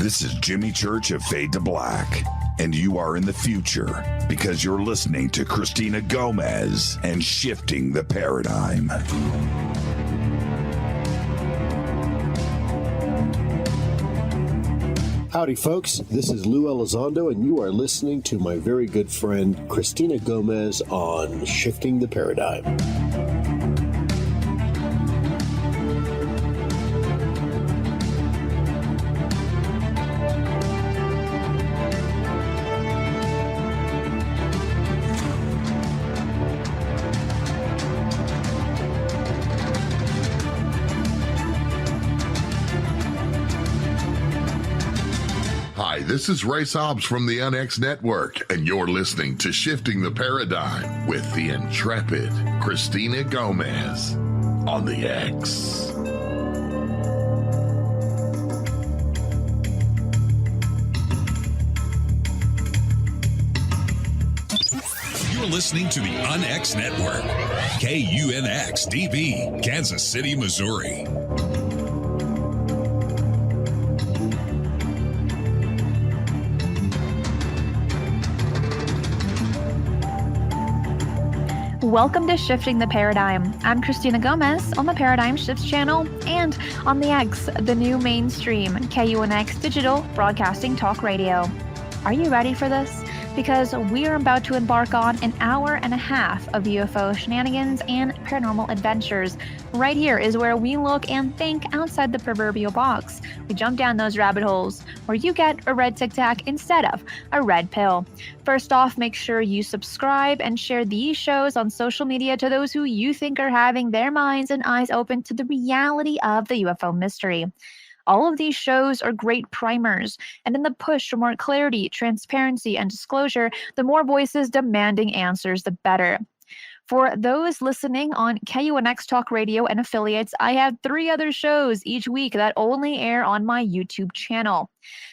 This is Jimmy Church of Fade to Black, and you are in the future because you're listening to Cristina Gomez and Shifting the Paradigm. Howdy, folks. This is Lou Elizondo, and you are listening to my very good friend Cristina Gomez on Shifting the Paradigm. This is Ray Sobbs from the UnX Network, and you're listening to Shifting the Paradigm with the intrepid Cristina Gomez on the X. You're listening to the UnX Network, KUNX-DB, Kansas City, Missouri. Welcome to Shifting the Paradigm. I'm Cristina Gomez on the Paradigm Shifts channel and on the X, the new mainstream KUNX digital broadcasting talk radio. Are you ready for this? Because we are about to embark on an hour and a half of UFO shenanigans and paranormal adventures. Right here is where we look and think outside the proverbial box. We jump down those rabbit holes where you get a red Tic Tac instead of a red pill. First off, make sure you subscribe and share these shows on social media to those who you think are having their minds and eyes open to the reality of the UFO mystery. All of these shows are great primers, and in the push for more clarity, transparency, and disclosure, the more voices demanding answers, the better. For those listening on KUNX Talk Radio and affiliates, I have 3 other shows each week that only air on my YouTube channel.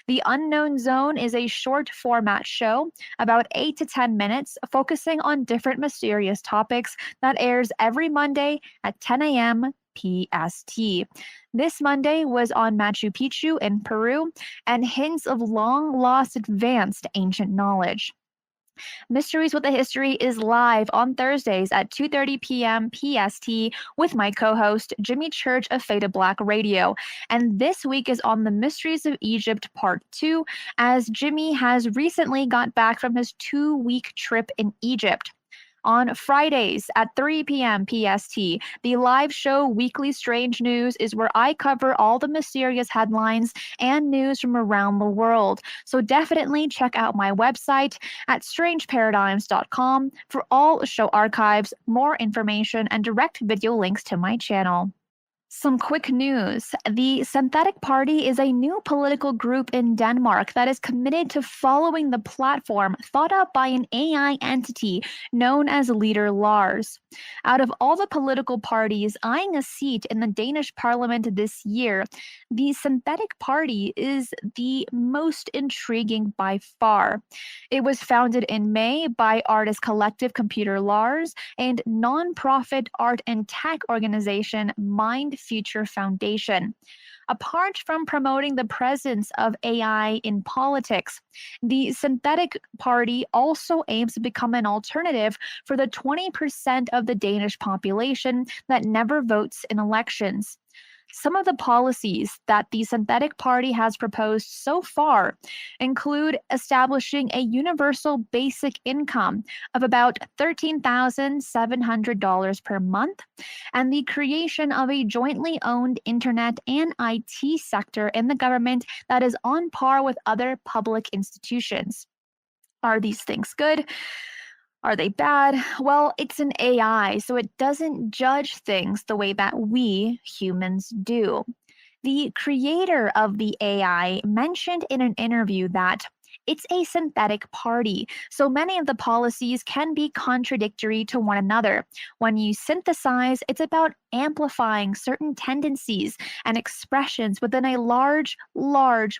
The Unknown Zone is a short format show, about 8 to 10 minutes, focusing on different mysterious topics that airs every Monday at 10 a.m. PST. This Monday was on Machu Picchu in Peru and hints of long-lost advanced ancient knowledge. Mysteries with a History is live on Thursdays at 2:30 p.m. PST with my co-host Jimmy Church of Fade to Black Radio. And this week is on the Mysteries of Egypt Part 2, as Jimmy has recently got back from his 2-week trip in Egypt. On Fridays at 3 p.m. PST, the live show Weekly Strange News is where I cover all the mysterious headlines and news from around the world. So definitely check out my website at strangeparadigms.com for all show archives, more information, and direct video links to my channel. Some quick news. The Synthetic Party is a new political group in Denmark that is committed to following the platform thought up by an AI entity known as Leader Lars. Out of all the political parties eyeing a seat in the Danish parliament this year, the Synthetic Party is the most intriguing by far. It was founded in May by artist collective Computer Lars and nonprofit art and tech organization Mind Future Foundation. Apart from promoting the presence of AI in politics, the Synthetic Party also aims to become an alternative for the 20% of the Danish population that never votes in elections. Some of the policies that the Synthetic Party has proposed so far include establishing a universal basic income of about $13,700 per month and the creation of a jointly owned internet and IT sector in the government that is on par with other public institutions. Are these things good? Are they bad? Well, it's an AI, so it doesn't judge things the way that we humans do. The creator of the AI mentioned in an interview that it's a synthetic party, so many of the policies can be contradictory to one another. When you synthesize, it's about amplifying certain tendencies and expressions within a large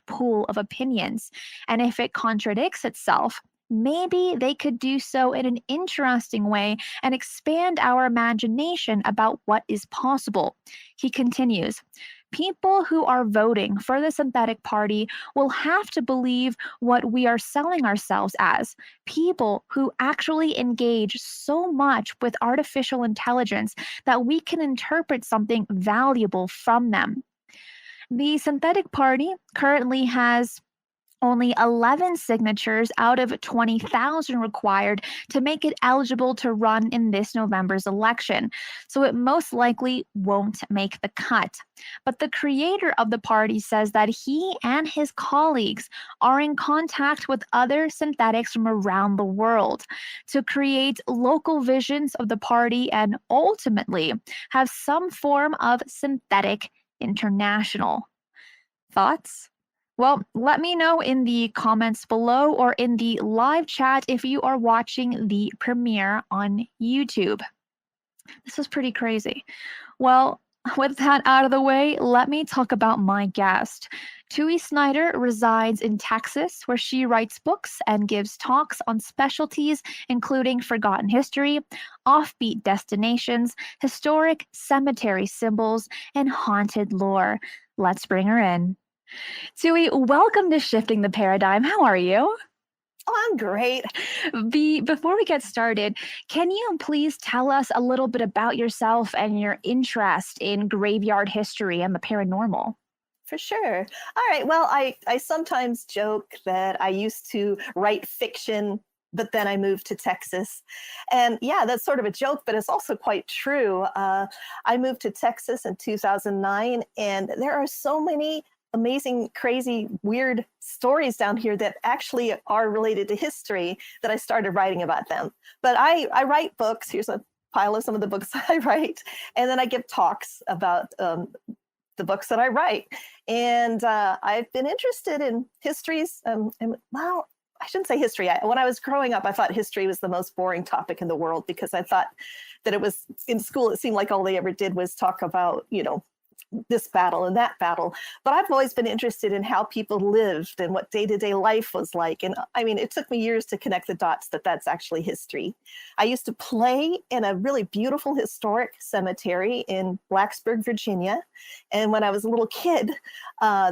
pool of opinions. And if it contradicts itself, maybe they could do so in an interesting way and expand our imagination about what is possible. He continues, People who are voting for the synthetic party will have to believe what we are selling ourselves as, people who actually engage so much with artificial intelligence that we can interpret something valuable from them. The synthetic party currently has only 11 signatures out of 20,000 required to make it eligible to run in this November's election, so it most likely won't make the cut. But the creator of the party says that he and his colleagues are in contact with other synthetics from around the world to create local visions of the party and ultimately have some form of synthetic international. Thoughts? Well, let me know in the comments below or in the live chat if you are watching the premiere on YouTube. This is pretty crazy. Well, with that out of the way, let me talk about my guest. Tui Snider resides in Texas, where she writes books and gives talks on specialties, including forgotten history, offbeat destinations, historic cemetery symbols, and haunted lore. Let's bring her in. Tui, welcome to Shifting the Paradigm. How are you? Oh, I'm great. Before we get started, can you please tell us a little bit about yourself and your interest in graveyard history and the paranormal? For sure. All right. Well, I sometimes joke that I used to write fiction, but then I moved to Texas. And yeah, that's sort of a joke, but it's also quite true. I moved to Texas in 2009, and there are so many amazing, crazy, weird stories down here that actually are related to history that I started writing about them. But I write books. Here's a pile of some of the books I write. And then I give talks about the books that I write. And I've been interested in histories. Well, I shouldn't say history. When I was growing up, I thought history was the most boring topic in the world because I thought that it was in school. It seemed like all they ever did was talk about, this battle and that battle. But I've always been interested in how people lived and what day-to-day life was like. And I mean, it took me years to connect the dots that that's actually history. I used to play in a really beautiful historic cemetery in Blacksburg, Virginia. And when I was a little kid,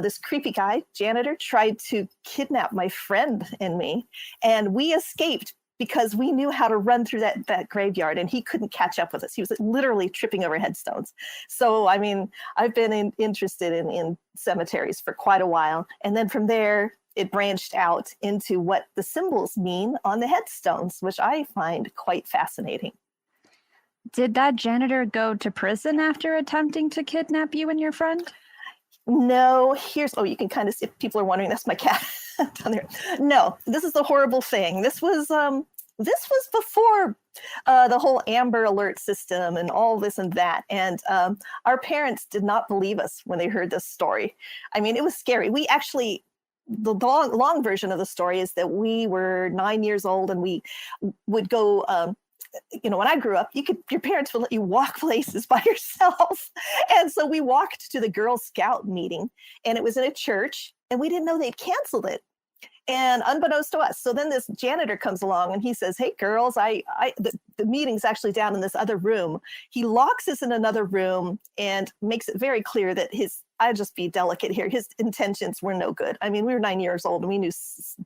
this creepy guy, janitor, tried to kidnap my friend and me. And we escaped because we knew how to run through that graveyard, and he couldn't catch up with us. He was literally tripping over headstones. So, I mean, I've been interested in cemeteries for quite a while. And then from there, it branched out into what the symbols mean on the headstones, which I find quite fascinating. Did that janitor go to prison after attempting to kidnap you and your friend? No, you can kind of see if people are wondering, that's my cat down there. No, this is the horrible thing. This was before the whole Amber Alert system and all this and that. And our parents did not believe us when they heard this story. I mean, it was scary. We actually, the long version of the story is that we were 9 years old and we would go, when I grew up, your parents would let you walk places by yourself. And so we walked to the Girl Scout meeting, and it was in a church, and we didn't know they'd canceled it. And unbeknownst to us. So then this janitor comes along and he says, "Hey girls, the meeting's actually down in this other room." He locks us in another room and makes it very clear that I'll just be delicate here, his intentions were no good. I mean, we were 9 years old and we knew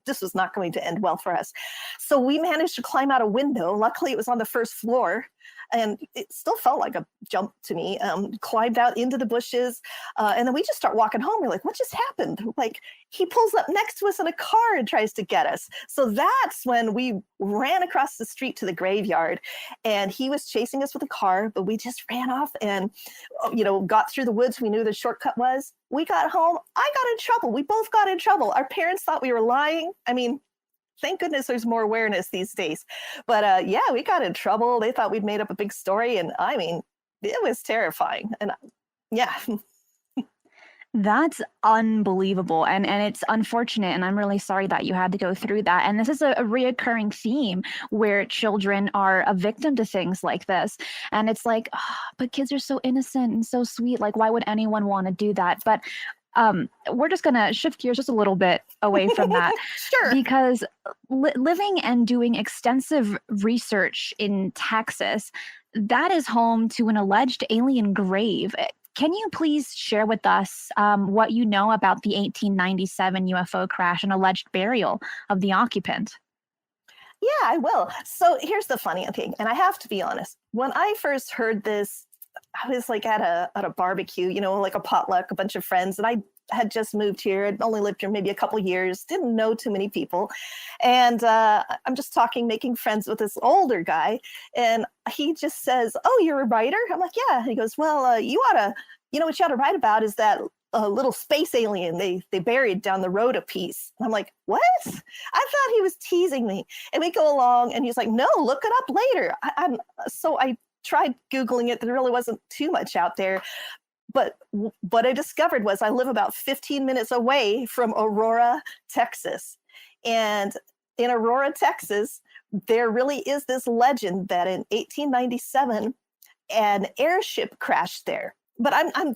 this was not going to end well for us. So we managed to climb out a window. Luckily it was on the first floor. And it still felt like a jump to me. Climbed out into the bushes. And then we just start walking home. We're like, what just happened? Like, he pulls up next to us in a car and tries to get us. So that's when we ran across the street to the graveyard. And he was chasing us with a car, but we just ran off and, got through the woods. We knew the shortcut was. We got home. I got in trouble. We both got in trouble. Our parents thought we were lying. I mean, thank goodness there's more awareness these days. But we got in trouble. They thought we'd made up a big story. And I mean, it was terrifying. And yeah. That's unbelievable. And it's unfortunate. And I'm really sorry that you had to go through that. And this is a reoccurring theme where children are a victim to things like this. And it's like, but kids are so innocent and so sweet. Like, why would anyone want to do that? But we're just going to shift gears just a little bit away from that. Sure. Because living and doing extensive research in Texas, that is home to an alleged alien grave. can you please share with us what you know about the 1897 UFO crash and alleged burial of the occupant? Yeah, I will. So here's the funny thing, and I have to be honest. When I first heard this, I was like at a barbecue, like a potluck, a bunch of friends, and I had just moved here. I'd only lived here maybe a couple years, didn't know too many people, and I'm just talking, making friends with this older guy, and he just says, "Oh, you're a writer?" I'm like, "Yeah." And he goes, "Well, what you ought to write about is that little space alien they buried down the road a piece." And I'm like, "What?" I thought he was teasing me. And we go along, and he's like, "No, look it up later." So I tried Googling it. There really wasn't too much out there. But what I discovered was I live about 15 minutes away from Aurora, Texas. And in Aurora, Texas, there really is this legend that in 1897, an airship crashed there. But I'm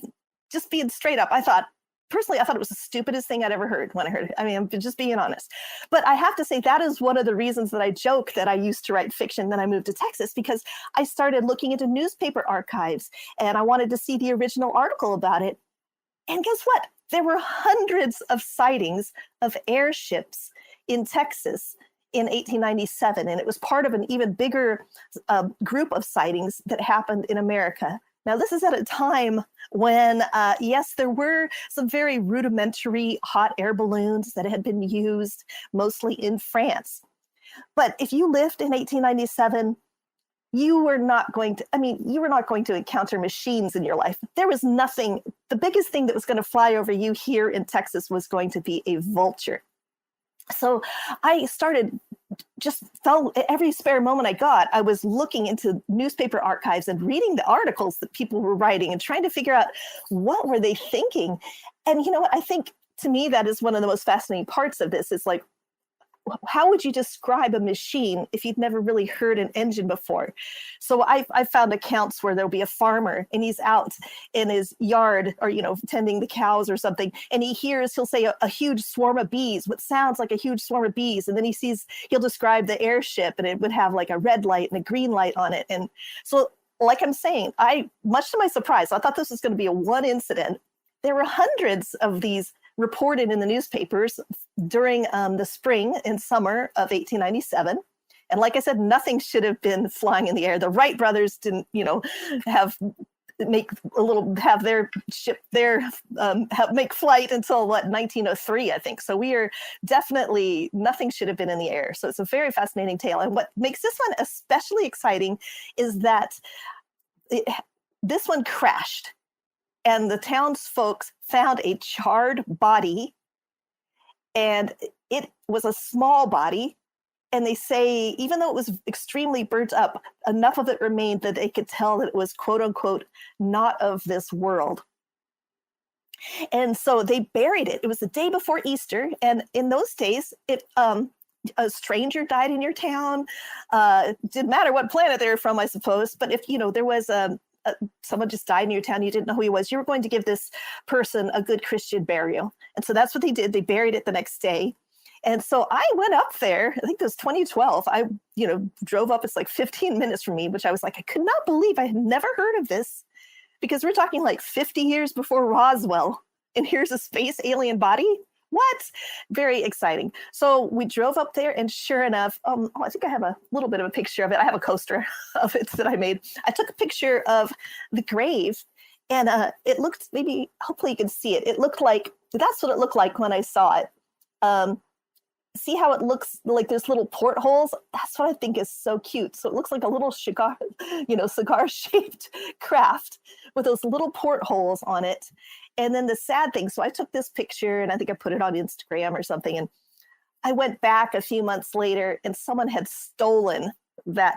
just being straight up. Personally, I thought it was the stupidest thing I'd ever heard when I heard it. I mean, I'm just being honest. But I have to say that is one of the reasons that I joke that I used to write fiction, then I moved to Texas, because I started looking into newspaper archives and I wanted to see the original article about it. And guess what? There were hundreds of sightings of airships in Texas in 1897. And it was part of an even bigger group of sightings that happened in America. Now, this is at a time when, yes, there were some very rudimentary hot air balloons that had been used mostly in France. But if you lived in 1897, you were not going to encounter machines in your life. There was nothing. The biggest thing that was going to fly over you here in Texas was going to be a vulture. So I started every spare moment I got, I was looking into newspaper archives and reading the articles that people were writing and trying to figure out what were they thinking. And you know what? I think to me, that is one of the most fascinating parts of this. Is like, how would you describe a machine if you'd never really heard an engine before? So I found accounts where there'll be a farmer and he's out in his yard or, tending the cows or something. And he'll say a huge swarm of bees, what sounds like a huge swarm of bees. And then he'll describe the airship and it would have like a red light and a green light on it. And so, like I'm saying, much to my surprise, I thought this was going to be a one incident. There were hundreds of these reported in the newspapers during the spring and summer of 1897. And like I said, nothing should have been flying in the air. The Wright brothers didn't, make their ship make flight until 1903, I think. So we are definitely, nothing should have been in the air. So it's a very fascinating tale. And what makes this one especially exciting is that this one crashed. And the townsfolk found a charred body, and it was a small body. And they say, even though it was extremely burnt up, enough of it remained that they could tell that it was, quote unquote, not of this world. And so they buried it. It was the day before Easter. And in those days, a stranger died in your town. It didn't matter what planet they were from, I suppose. But if, there was someone just died in your town, you didn't know who he was, you were going to give this person a good Christian burial. And so that's what they did. They buried it the next day. And so I went up there, I think it was 2012. I, drove up, it's like 15 minutes from me, which I was like, I could not believe I had never heard of this, because we're talking like 50 years before Roswell. And here's a space alien body. What? Very exciting. So we drove up there, and sure enough, I think I have a little bit of a picture of it. I have a coaster of it that I made. I took a picture of the grave, and it looked, hopefully you can see it. That's what it looked like when I saw it. See how it looks like there's little portholes? That's what I think is so cute. So it looks like a little cigar-shaped craft with those little portholes on it. And then the sad thing, so I took this picture and I think I put it on Instagram or something. And I went back a few months later and someone had stolen that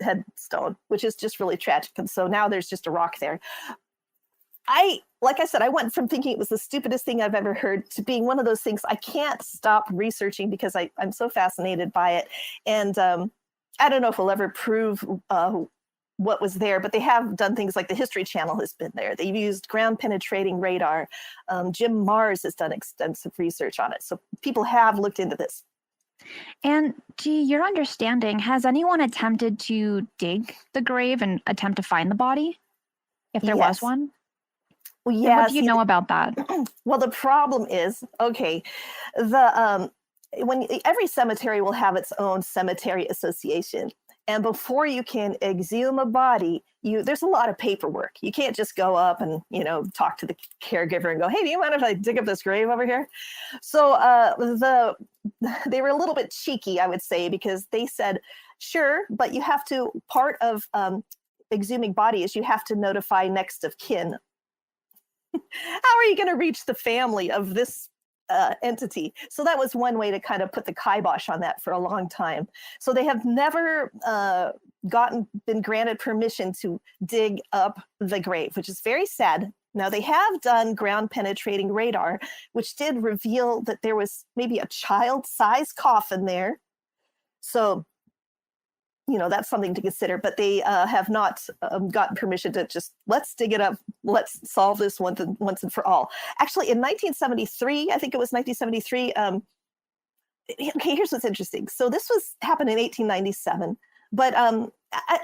headstone, which is just really tragic. And so now there's just a rock there. Like I said, I went from thinking it was the stupidest thing I've ever heard to being one of those things I can't stop researching because I'm so fascinated by it. And I don't know if we'll ever prove what was there, but they have done things like the History Channel has been there. They've used ground penetrating radar. Jim Mars has done extensive research on it. So people have looked into this. And to your understanding, has anyone attempted to dig the grave and attempt to find the body, if there was one? Well, And yeah. what do you know about that? Well, the problem is, okay, the when every cemetery will have its own cemetery association, and before you can exhume a body, there's a lot of paperwork. You can't just go up and talk to the caregiver and go, "Hey, do you mind if I dig up this grave over here?" So they were a little bit cheeky, I would say, because they said, "Sure, but you have to part of exhuming body is you have to notify next of kin." How are you going to reach the family of this entity? So that was one way to kind of put the kibosh on that for a long time. So they have never been granted permission to dig up the grave, which is very sad. Now they have done ground penetrating radar, which did reveal that there was maybe a child-sized coffin there. So that's something to consider, but they have not gotten permission to just, let's dig it up. Let's solve this once and for all. Actually, in 1973, I think it was 1973. Okay, here's what's interesting. So this happened in 1897, but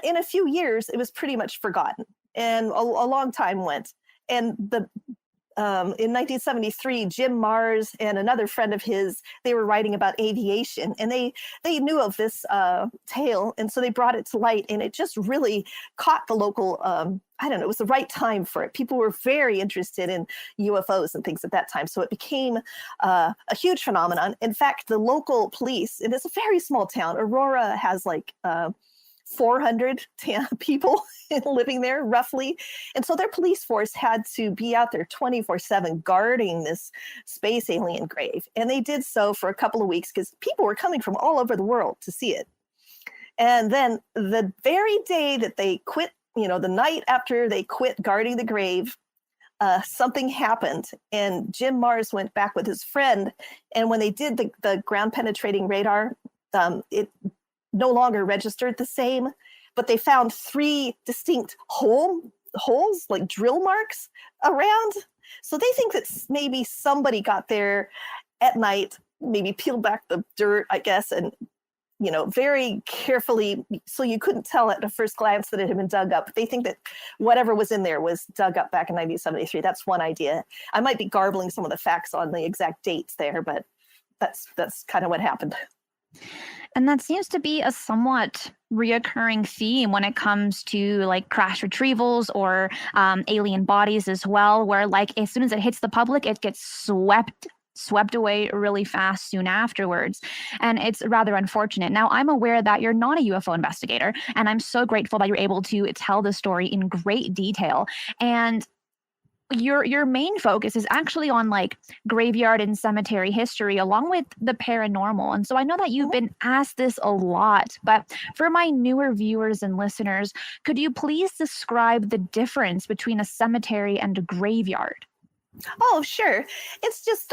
in a few years, it was pretty much forgotten, and a long time went. And in 1973, Jim Mars and another friend of his, they were writing about aviation, and they knew of this tale, and so they brought it to light, and it just really caught the local, I don't know, it was the right time for it. People were very interested in UFOs and things at that time, so it became a huge phenomenon. In fact, the local police, and it's a very small town, Aurora has like 400 people living there roughly. And so their police force had to be out there 24/7 guarding this space alien grave. And they did so for a couple of weeks because people were coming from all over the world to see it. And then the very day that they quit, the night after they quit guarding the grave, something happened, and Jim Mars went back with his friend. And when they did the ground penetrating radar, it no longer registered the same, but they found 3 distinct holes, like drill marks around. So they think that maybe somebody got there at night, maybe peeled back the dirt, I guess, and very carefully, so you couldn't tell at the first glance that it had been dug up. They think that whatever was in there was dug up back in 1973. That's one idea. I might be garbling some of the facts on the exact dates there, but that's kind of what happened. And that seems to be a somewhat reoccurring theme when it comes to like crash retrievals or alien bodies as well, where like as soon as it hits the public, it gets swept away really fast soon afterwards. And it's rather unfortunate. Now, I'm aware that you're not a UFO investigator, and I'm so grateful that you're able to tell the story in great detail. And your main focus is actually on like graveyard and cemetery history along with the paranormal. And so I know that you've been asked this a lot, but for my newer viewers and listeners, could you please describe the difference between a cemetery and a graveyard? Oh, sure. It's just,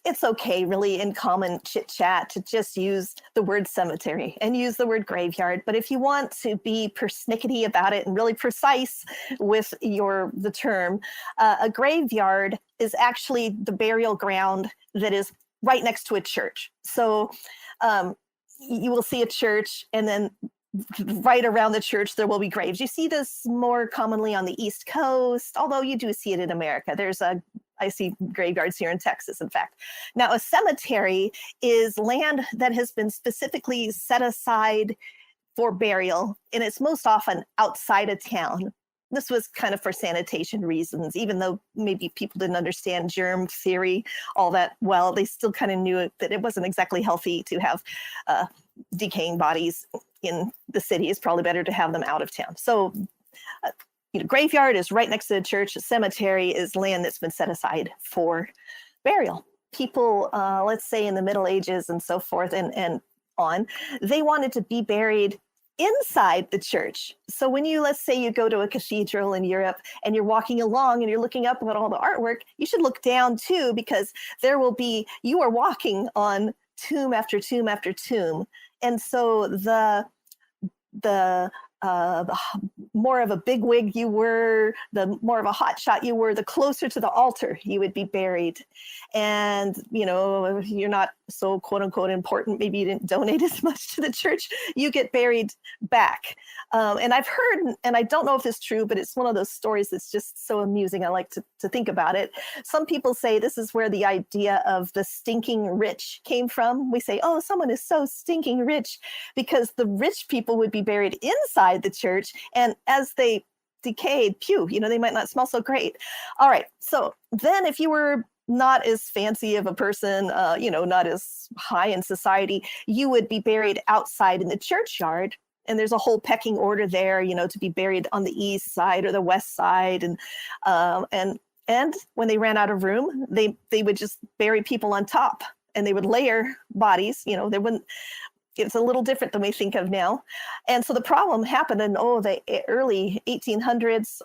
it's okay really in common chit chat to just use the word cemetery and use the word graveyard. But if you want to be persnickety about it and really precise with the term, a graveyard is actually the burial ground that is right next to a church. So you will see a church, and then right around the church, there will be graves. You see this more commonly on the East Coast, although you do see it in America. I see graveyards here in Texas, in fact. Now, a cemetery is land that has been specifically set aside for burial, and it's most often outside of town. This was kind of for sanitation reasons, even though maybe people didn't understand germ theory all that well. They still kind of knew that it wasn't exactly healthy to have decaying bodies in the city. It's probably better to have them out of town. So graveyard is right next to the church. A cemetery is land that's been set aside for burial. People, let's say in the Middle Ages and so forth and on, they wanted to be buried inside the church. So when let's say you go to a cathedral in Europe and you're walking along and you're looking up at all the artwork, you should look down too, because you are walking on tomb after tomb after tomb. And so the more of a bigwig you were, the more of a hotshot you were, the closer to the altar you would be buried. And, you know, if you're not so quote unquote important, maybe you didn't donate as much to the church, you get buried back. And I've heard, and I don't know if it's true, but it's one of those stories that's just so amusing. I like to think about it. Some people say this is where the idea of the stinking rich came from. We say, oh, someone is so stinking rich, because the rich people would be buried inside the church. And as they decayed, you know, they might not smell so great. All right. So then if you were not as fancy of a person, you know, not as high in society, you would be buried outside in the churchyard. And there's a whole pecking order there, you know, to be buried on the east side or the west side. And when they ran out of room, they would just bury people on top, and they would layer bodies. You know, they wouldn't. It's a little different than we think of now. And so the problem happened in the early 1800s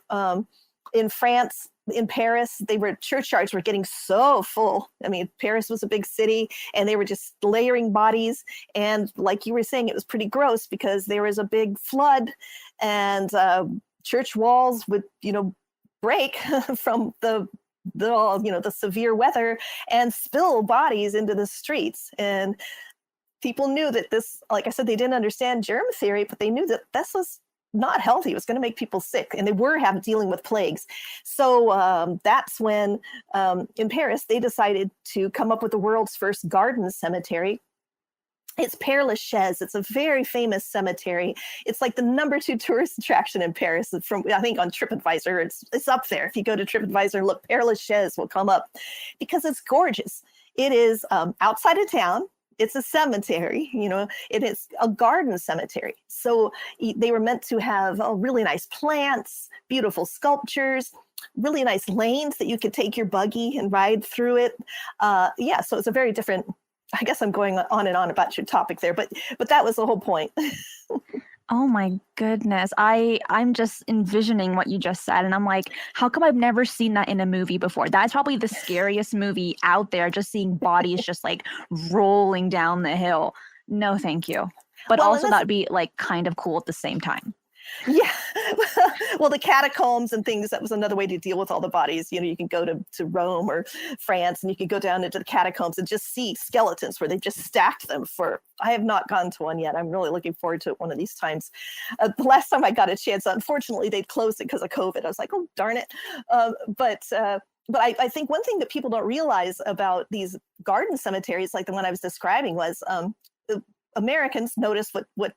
in France. In Paris, churchyards were getting so full. I mean, Paris was a big city, and they were just layering bodies. And like you were saying, it was pretty gross because there was a big flood, and church walls would, you know, break from the severe weather and spill bodies into the streets. And people knew that this, like I said, they didn't understand germ theory, but they knew that this was not healthy. It was going to make people sick, and they were dealing with plagues. So that's when in Paris, they decided to come up with the world's first garden cemetery. It's Père Lachaise. It's a very famous cemetery. It's like the #2 tourist attraction in Paris. From, I think, on TripAdvisor, it's up there. If you go to TripAdvisor and look, Père Lachaise will come up because it's gorgeous. It is outside of town. It's a cemetery, you know, it is a garden cemetery. So they were meant to have really nice plants, beautiful sculptures, really nice lanes that you could take your buggy and ride through it. So it's a very different, I guess I'm going on and on about your topic there, but that was the whole point. Oh my goodness. I'm just envisioning what you just said, and I'm like, how come I've never seen that in a movie before? That's probably the scariest movie out there, just seeing bodies just like rolling down the hill. No, thank you. But also that'd be like kind of cool at the same time. Yeah. Well, the catacombs and things, that was another way to deal with all the bodies. You know, you can go to Rome or France, and you can go down into the catacombs and just see skeletons where they've just stacked them I have not gone to one yet. I'm really looking forward to it one of these times. The last time I got a chance, unfortunately, they'd closed it because of COVID. I was like, oh, darn it. But I think one thing that people don't realize about these garden cemeteries, like the one I was describing, was the Americans noticed what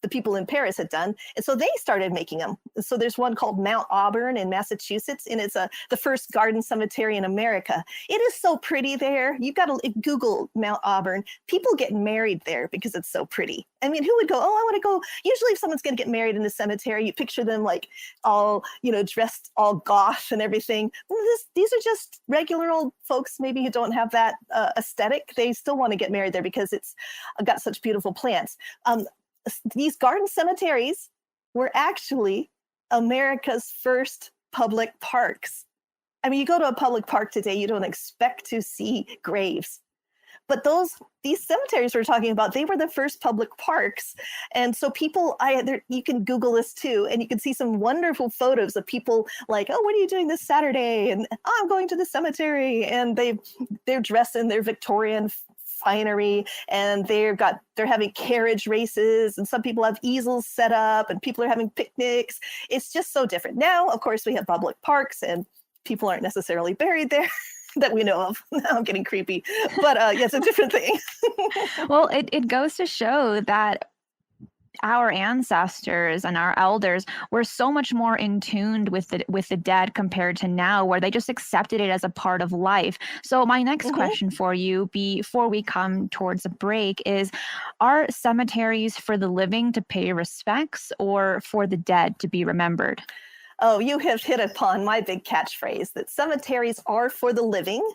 the people in Paris had done. And so they started making them. So there's one called Mount Auburn in Massachusetts, and it's the first garden cemetery in America. It is so pretty there. You've got to Google Mount Auburn. People get married there because it's so pretty. I mean, who would go, oh, I want to go. Usually if someone's going to get married in a cemetery, you picture them like all, you know, dressed all goth and everything. These are just regular old folks, maybe who don't have that aesthetic. They still want to get married there because it's got such beautiful plants. These garden cemeteries were actually America's first public parks. I mean, you go to a public park today, you don't expect to see graves. But these cemeteries we're talking about, they were the first public parks. And so people, you can Google this too, and you can see some wonderful photos of people like, oh, what are you doing this Saturday? And oh, I'm going to the cemetery. And they're dressed in their Victorian finery, and they're having carriage races, and some people have easels set up, and people are having picnics. It's just so different. Now, of course, we have public parks, and people aren't necessarily buried there that we know of. Now I'm getting creepy, but yeah, it's a different thing. Well, it goes to show that our ancestors and our elders were so much more in tune with the dead compared to now, where they just accepted it as a part of life. So my next question for you before we come towards a break is, are cemeteries for the living to pay respects, or for the dead to be remembered? Oh, you have hit upon my big catchphrase, that cemeteries are for the living.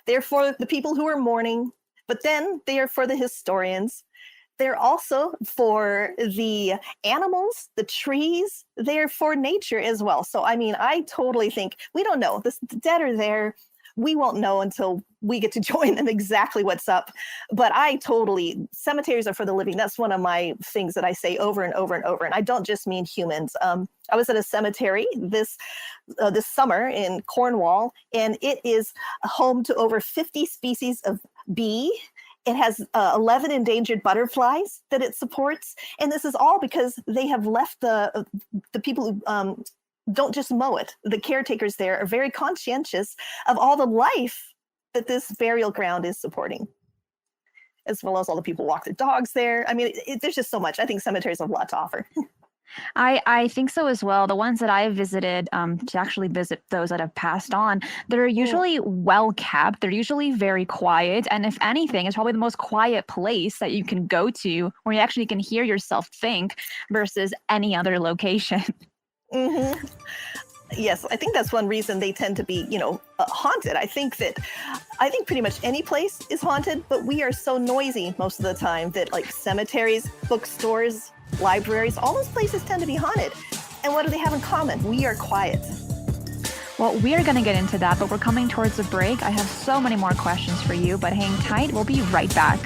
They're for the people who are mourning, but then they are for the historians. They're also for the animals, the trees. They're for nature as well. So, I mean, I totally think, we don't know. The dead are there. we won't know until we get to join them exactly what's up. But cemeteries are for the living. That's one of my things that I say over and over and over. And I don't just mean humans. I was at a cemetery this summer in Cornwall, and it is home to over 50 species of bee. It has 11 endangered butterflies that it supports. And this is all because they have left the people who don't just mow it. The caretakers there are very conscientious of all the life that this burial ground is supporting, as well as all the people walk their dogs there. I mean, there's just so much. I think cemeteries have a lot to offer. I think so as well. The ones that I've visited, to actually visit those that have passed on, they're usually well kept. They're usually very quiet. And if anything, it's probably the most quiet place that you can go to where you actually can hear yourself think versus any other location. Mm-hmm. Yes, I think that's one reason they tend to be, haunted. I think pretty much any place is haunted, but we are so noisy most of the time that like cemeteries, bookstores, libraries, all those places tend to be haunted. And what do they have in common? We are quiet. Well, we're going to get into that, but we're coming towards a break. I have so many more questions for you, but hang tight. We'll be right back.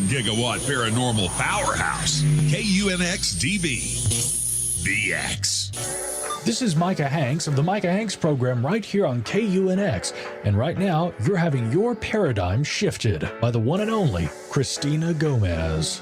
Gigawatt paranormal powerhouse, KUNX-DB, The X. This is Micah Hanks of the Micah Hanks program right here on KUNX. And right now, you're having your paradigm shifted by the one and only Cristina Gomez.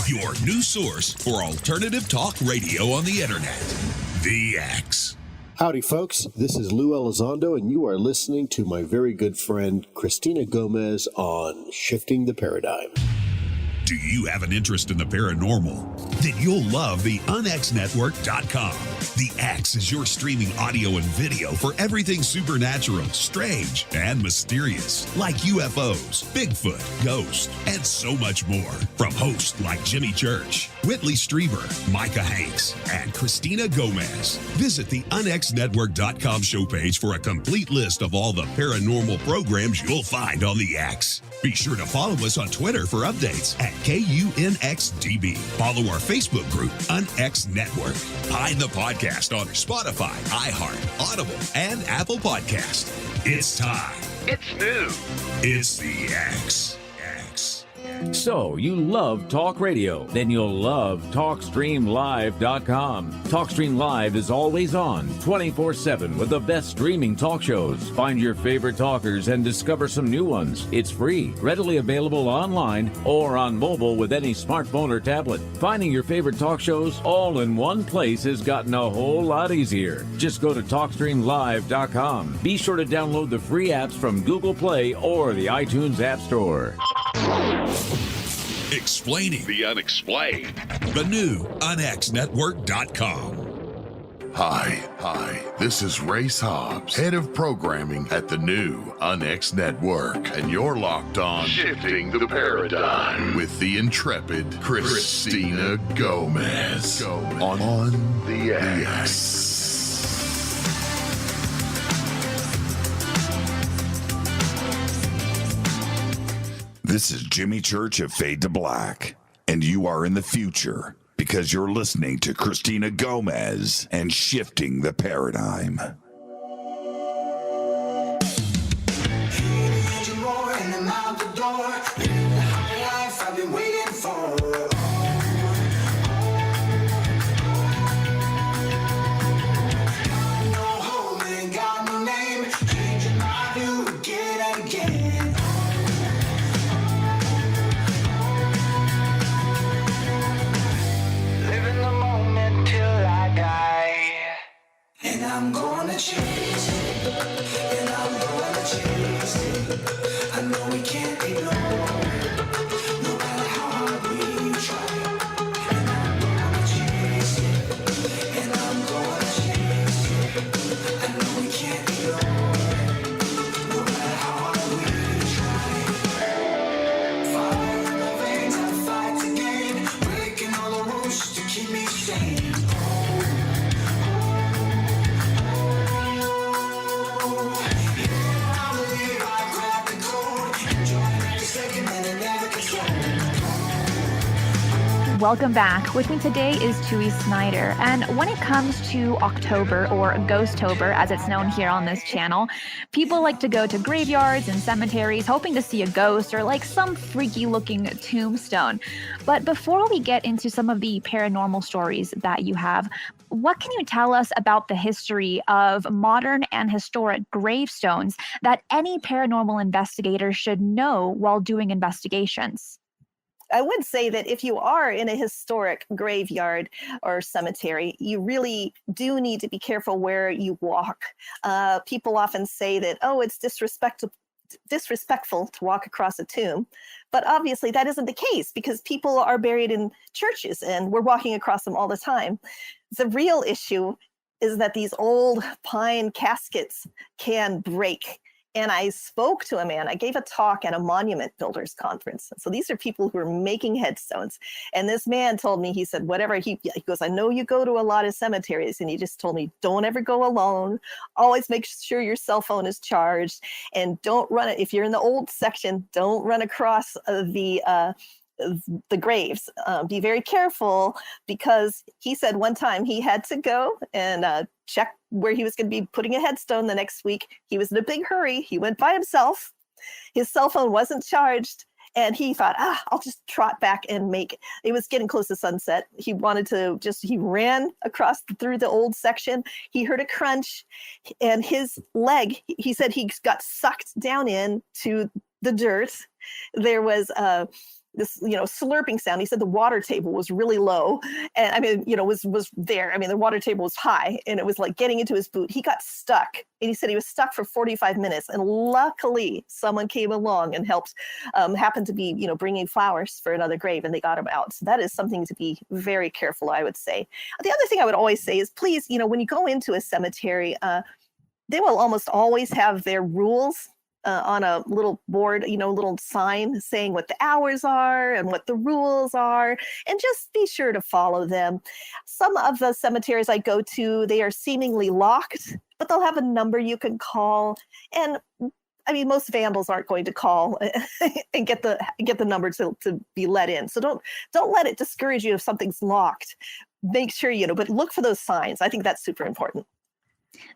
Your new source for alternative talk radio on the internet. The X. Howdy, folks. This is Lou Elizondo, and you are listening to my very good friend Cristina Gomez on Shifting the Paradigm. Do you have an interest in the paranormal? Then you'll love the unxnetwork.com. The X is your streaming audio and video for everything supernatural, strange, and mysterious, like UFOs, Bigfoot, ghosts, and so much more. From hosts like Jimmy Church, Whitley Strieber, Micah Hanks, and Cristina Gomez. Visit the unxnetwork.com show page for a complete list of all the paranormal programs you'll find on the X. Be sure to follow us on Twitter for updates at KUNXDB. Follow our Facebook group, UNX Network. Find the podcast on Spotify, iHeart, Audible, and Apple Podcast. It's time. It's new. It's the X. So, you love talk radio? Then you'll love TalkStreamLive.com. TalkStream Live is always on, 24/7 with the best streaming talk shows. Find your favorite talkers and discover some new ones. It's free, readily available online or on mobile with any smartphone or tablet. Finding your favorite talk shows all in one place has gotten a whole lot easier. Just go to TalkStreamLive.com. Be sure to download the free apps from Google Play or the iTunes App Store. Explaining the unexplained. The new unxnetwork.com. Hi. This is Race Hobbs, head of programming at the new UNX Network, and you're locked on Shifting the Paradigm with the intrepid Cristina Gomez on the X. This is Jimmy Church of Fade to Black, and you are in the future because you're listening to Cristina Gomez and Shifting the Paradigm. I'm gonna chase it, and I'm gonna chase it. I know we can't ignore it, no matter how hard we try. And I'm gonna chase it, and I'm gonna chase it. I know we can't ignore it, no matter how hard we try. Fire in the veins, I fight to gain, breaking all the rules to keep me sane. Welcome back. With me today is Tui Snider. And when it comes to October, or Ghostober as it's known here on this channel, people like to go to graveyards and cemeteries hoping to see a ghost or like some freaky looking tombstone. But before we get into some of the paranormal stories that you have, what can you tell us about the history of modern and historic gravestones that any paranormal investigator should know while doing investigations? I would say that if you are in a historic graveyard or cemetery, you really do need to be careful where you walk. People often say that, oh, it's disrespectful to walk across a tomb. But obviously that isn't the case, because people are buried in churches and we're walking across them all the time. The real issue is that these old pine caskets can break. And I spoke to a man, I gave a talk at a monument builders conference. So these are people who are making headstones. And this man told me, he said, whatever, he goes, I know you go to a lot of cemeteries. And he just told me, don't ever go alone. Always make sure your cell phone is charged. And don't run it. If you're in the old section, don't run across the graves. Be very careful, because he said one time he had to go and check where he was going to be putting a headstone the next week. He was in a big hurry. He went by himself. His cell phone wasn't charged. And he thought, I'll just trot back and make it. It was getting close to sunset. He wanted to he ran across through the old section. He heard a crunch, and his leg, he said he got sucked down into the dirt. There was this, slurping sound. He said the water table was really low. And I mean, was there. I mean, the water table was high, and it was like getting into his boot. He got stuck, and he said he was stuck for 45 minutes. And luckily someone came along and helped, happened to be, bringing flowers for another grave, and they got him out. So that is something to be very careful, I would say. The other thing I would always say is, please, when you go into a cemetery, they will almost always have their rules on a little board, little sign saying what the hours are and what the rules are, and just be sure to follow them. Some of the cemeteries I go to, they are seemingly locked, but they'll have a number you can call. And I mean, most vandals aren't going to call and get the number to be let in. So don't let it discourage you if something's locked. Make sure, but look for those signs. I think that's super important.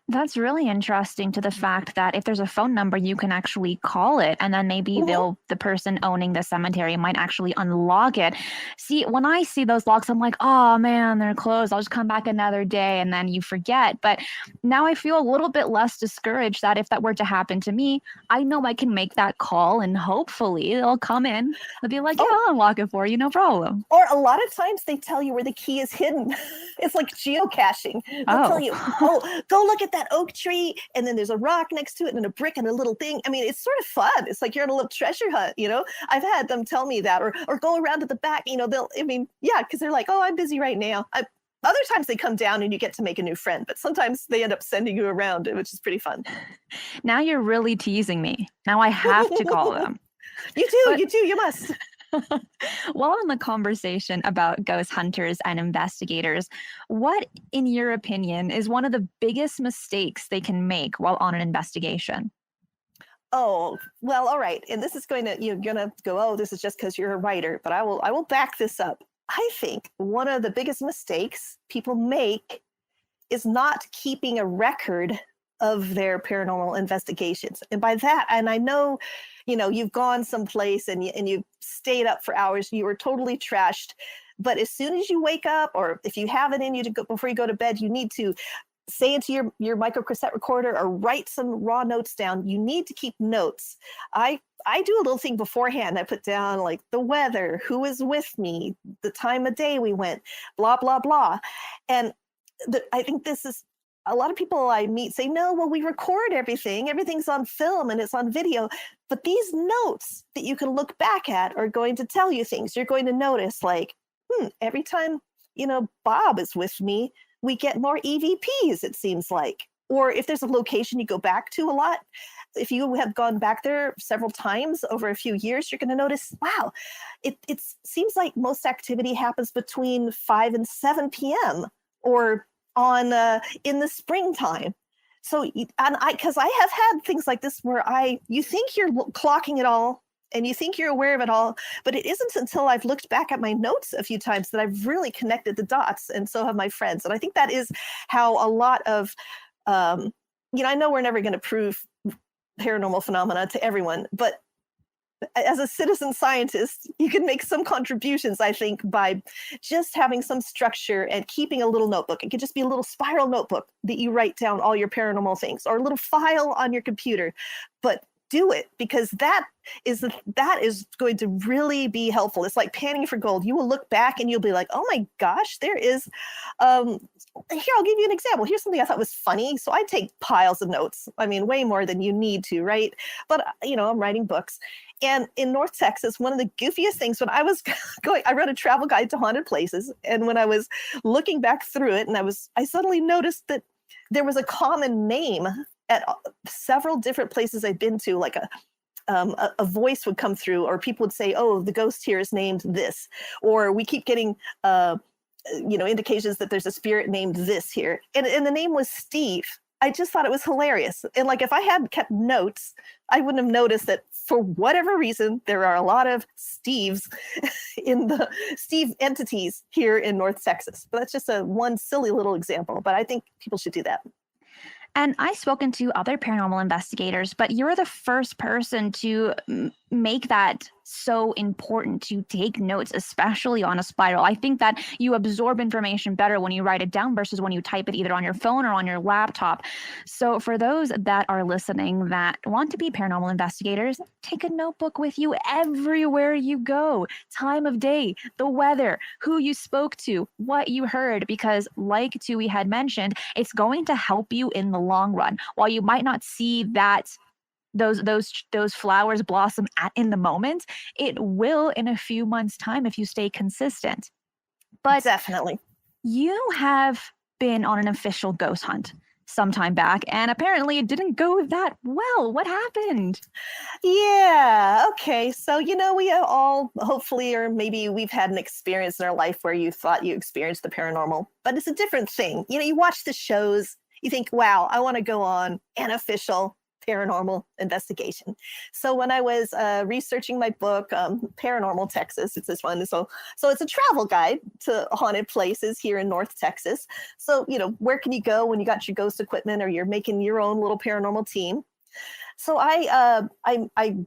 That's really interesting, to the fact that if there's a phone number, you can actually call it, and then maybe the person owning the cemetery might actually unlock it. See, when I see those locks, I'm like, oh man, they're closed. I'll just come back another day, and then you forget. But now I feel a little bit less discouraged that if that were to happen to me, I know I can make that call, and hopefully they'll come in. They'll be like, yeah, I'll unlock it for you, no problem. Or a lot of times they tell you where the key is hidden. It's like geocaching. They'll tell you, go look at that oak tree, and then there's a rock next to it and a brick and a little thing. I mean, it's sort of fun. It's like you're on a little treasure hunt, I've had them tell me that, or go around to the back, because they're like, oh, I'm busy right now. Other times they come down and you get to make a new friend, but sometimes they end up sending you around, which is pretty fun. Now you're really teasing me. Now I have to call them. You must. While in the conversation about ghost hunters and investigators, what, in your opinion, is one of the biggest mistakes they can make while on an investigation? Oh, well, all right. And this is you're going to go, oh, this is just because you're a writer, but I will back this up. I think one of the biggest mistakes people make is not keeping a record of their paranormal investigations. And by that, and I know, you've gone someplace and you stayed up for hours, you were totally trashed. But as soon as you wake up, or if you have it in you to go before you go to bed, you need to say into your micro cassette recorder or write some raw notes down. You need to keep notes. I do a little thing beforehand. I put down like the weather, who is with me, the time of day we went, blah, blah, blah. And I think this is, a lot of people I meet say, no, well, we record everything. Everything's on film and it's on video. But these notes that you can look back at are going to tell you things. You're going to notice like, every time, Bob is with me, we get more EVPs, it seems like. Or if there's a location you go back to a lot, if you have gone back there several times over a few years, you're going to notice, wow, it seems like most activity happens between 5 and 7 p.m. or on in the springtime. So, because I have had things like this where you think you're clocking it all and you think you're aware of it all, but it isn't until I've looked back at my notes a few times that I've really connected the dots, and so have my friends. And I think that is how a lot of, I know we're never going to prove paranormal phenomena to everyone, but as a citizen scientist, you can make some contributions, I think, by just having some structure and keeping a little notebook. It could just be a little spiral notebook that you write down all your paranormal things, or a little file on your computer. But do it, because that is going to really be helpful. It's like panning for gold. You will look back and you'll be like, oh my gosh, there is, here, I'll give you an example. Here's something I thought was funny. So I take piles of notes. I mean, way more than you need to, right? But, I'm writing books. And in North Texas, one of the goofiest things when I was I wrote a travel guide to haunted places. And when I was looking back through it, and I suddenly noticed that there was a common name at several different places I'd been to, like a voice would come through, or people would say, oh, the ghost here is named this, or we keep getting, indications that there's a spirit named this here. And the name was Steve. I just thought it was hilarious. And like, if I had kept notes, I wouldn't have noticed that for whatever reason, there are a lot of Steves in the Steve entities here in North Texas. But that's just one silly little example. But I think people should do that. And I've spoken to other paranormal investigators, but you're the first person to make that so important, to take notes, especially on a spiral. I think that you absorb information better when you write it down versus when you type it either on your phone or on your laptop. So for those that are listening that want to be paranormal investigators, take a notebook with you everywhere you go. Time of day, the weather, who you spoke to, what you heard, because like Tui had mentioned, it's going to help you in the long run. While you might not see those flowers blossom in the moment, it will in a few months' time if you stay consistent. But definitely, you have been on an official ghost hunt some time back, and apparently it didn't go that well. What happened? Yeah. Okay. So, we all hopefully, or maybe we've had an experience in our life where you thought you experienced the paranormal, but it's a different thing. You watch the shows, you think, wow, I want to go on an official paranormal investigation. So when I was researching my book, Paranormal Texas, it's this one. So it's a travel guide to haunted places here in North Texas. So, where can you go when you got your ghost equipment or you're making your own little paranormal team? So I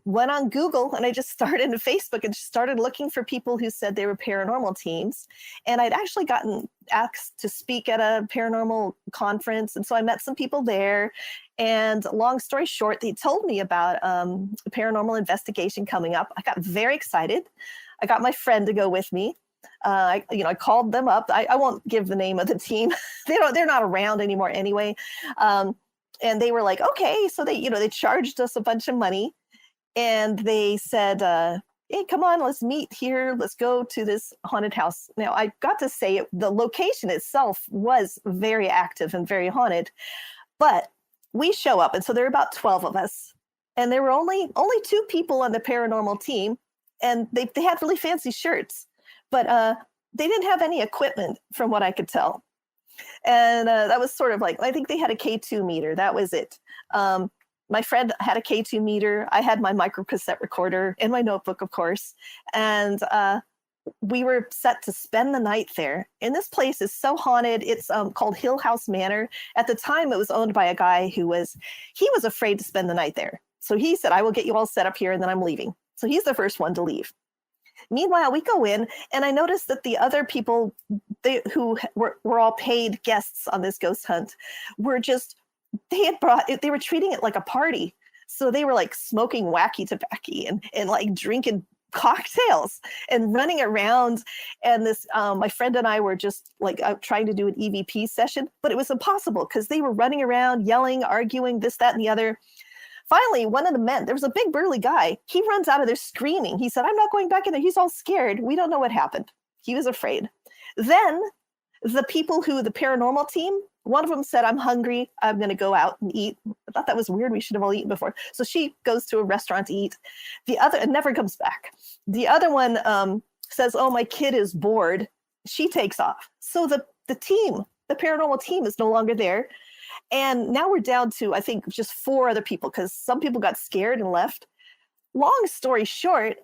went on Google and I just started in Facebook and started looking for people who said they were paranormal teams. And I'd actually gotten asked to speak at a paranormal conference. And so I met some people there. And long story short, they told me about a paranormal investigation coming up. I got very excited. I got my friend to go with me. I called them up. I won't give the name of the team. They're not around anymore anyway. And they were like, okay. So they charged us a bunch of money, and they said, hey, come on, let's meet here. Let's go to this haunted house. Now, I got to say the location itself was very active and very haunted, but we show up. And so there were about 12 of us, and there were only 2 people on the paranormal team, and they had really fancy shirts, but they didn't have any equipment from what I could tell. And that was sort of like, I think they had a K2 meter. That was it. my friend had a K2 meter. I had my micro cassette recorder in my notebook, of course. And we were set to spend the night there. And this place is so haunted. It's called Hill House Manor. At the time, it was owned by a guy he was afraid to spend the night there. So he said, I will get you all set up here and then I'm leaving. So he's the first one to leave. Meanwhile, we go in and I noticed that the other people who were all paid guests on this ghost hunt were just, they were treating it like a party. So they were like smoking wacky tobacco and like drinking cocktails and running around. And this my friend and I were just like trying to do an EVP session, but it was impossible because they were running around yelling, arguing, this, that, and the other. Finally, one of the men, there was a big burly guy, he runs out of there screaming. He said, I'm not going back in there. He's all scared. We don't know what happened. He was afraid. Then the paranormal team, one of them said, I'm hungry. I'm going to go out and eat. I thought that was weird. We should have all eaten before. So she goes to a restaurant to eat. The other, and never comes back. The other one says, oh, my kid is bored. She takes off. So the team, the paranormal team is no longer there. And now we're down to, I think, just 4 other people because some people got scared and left. Long story short,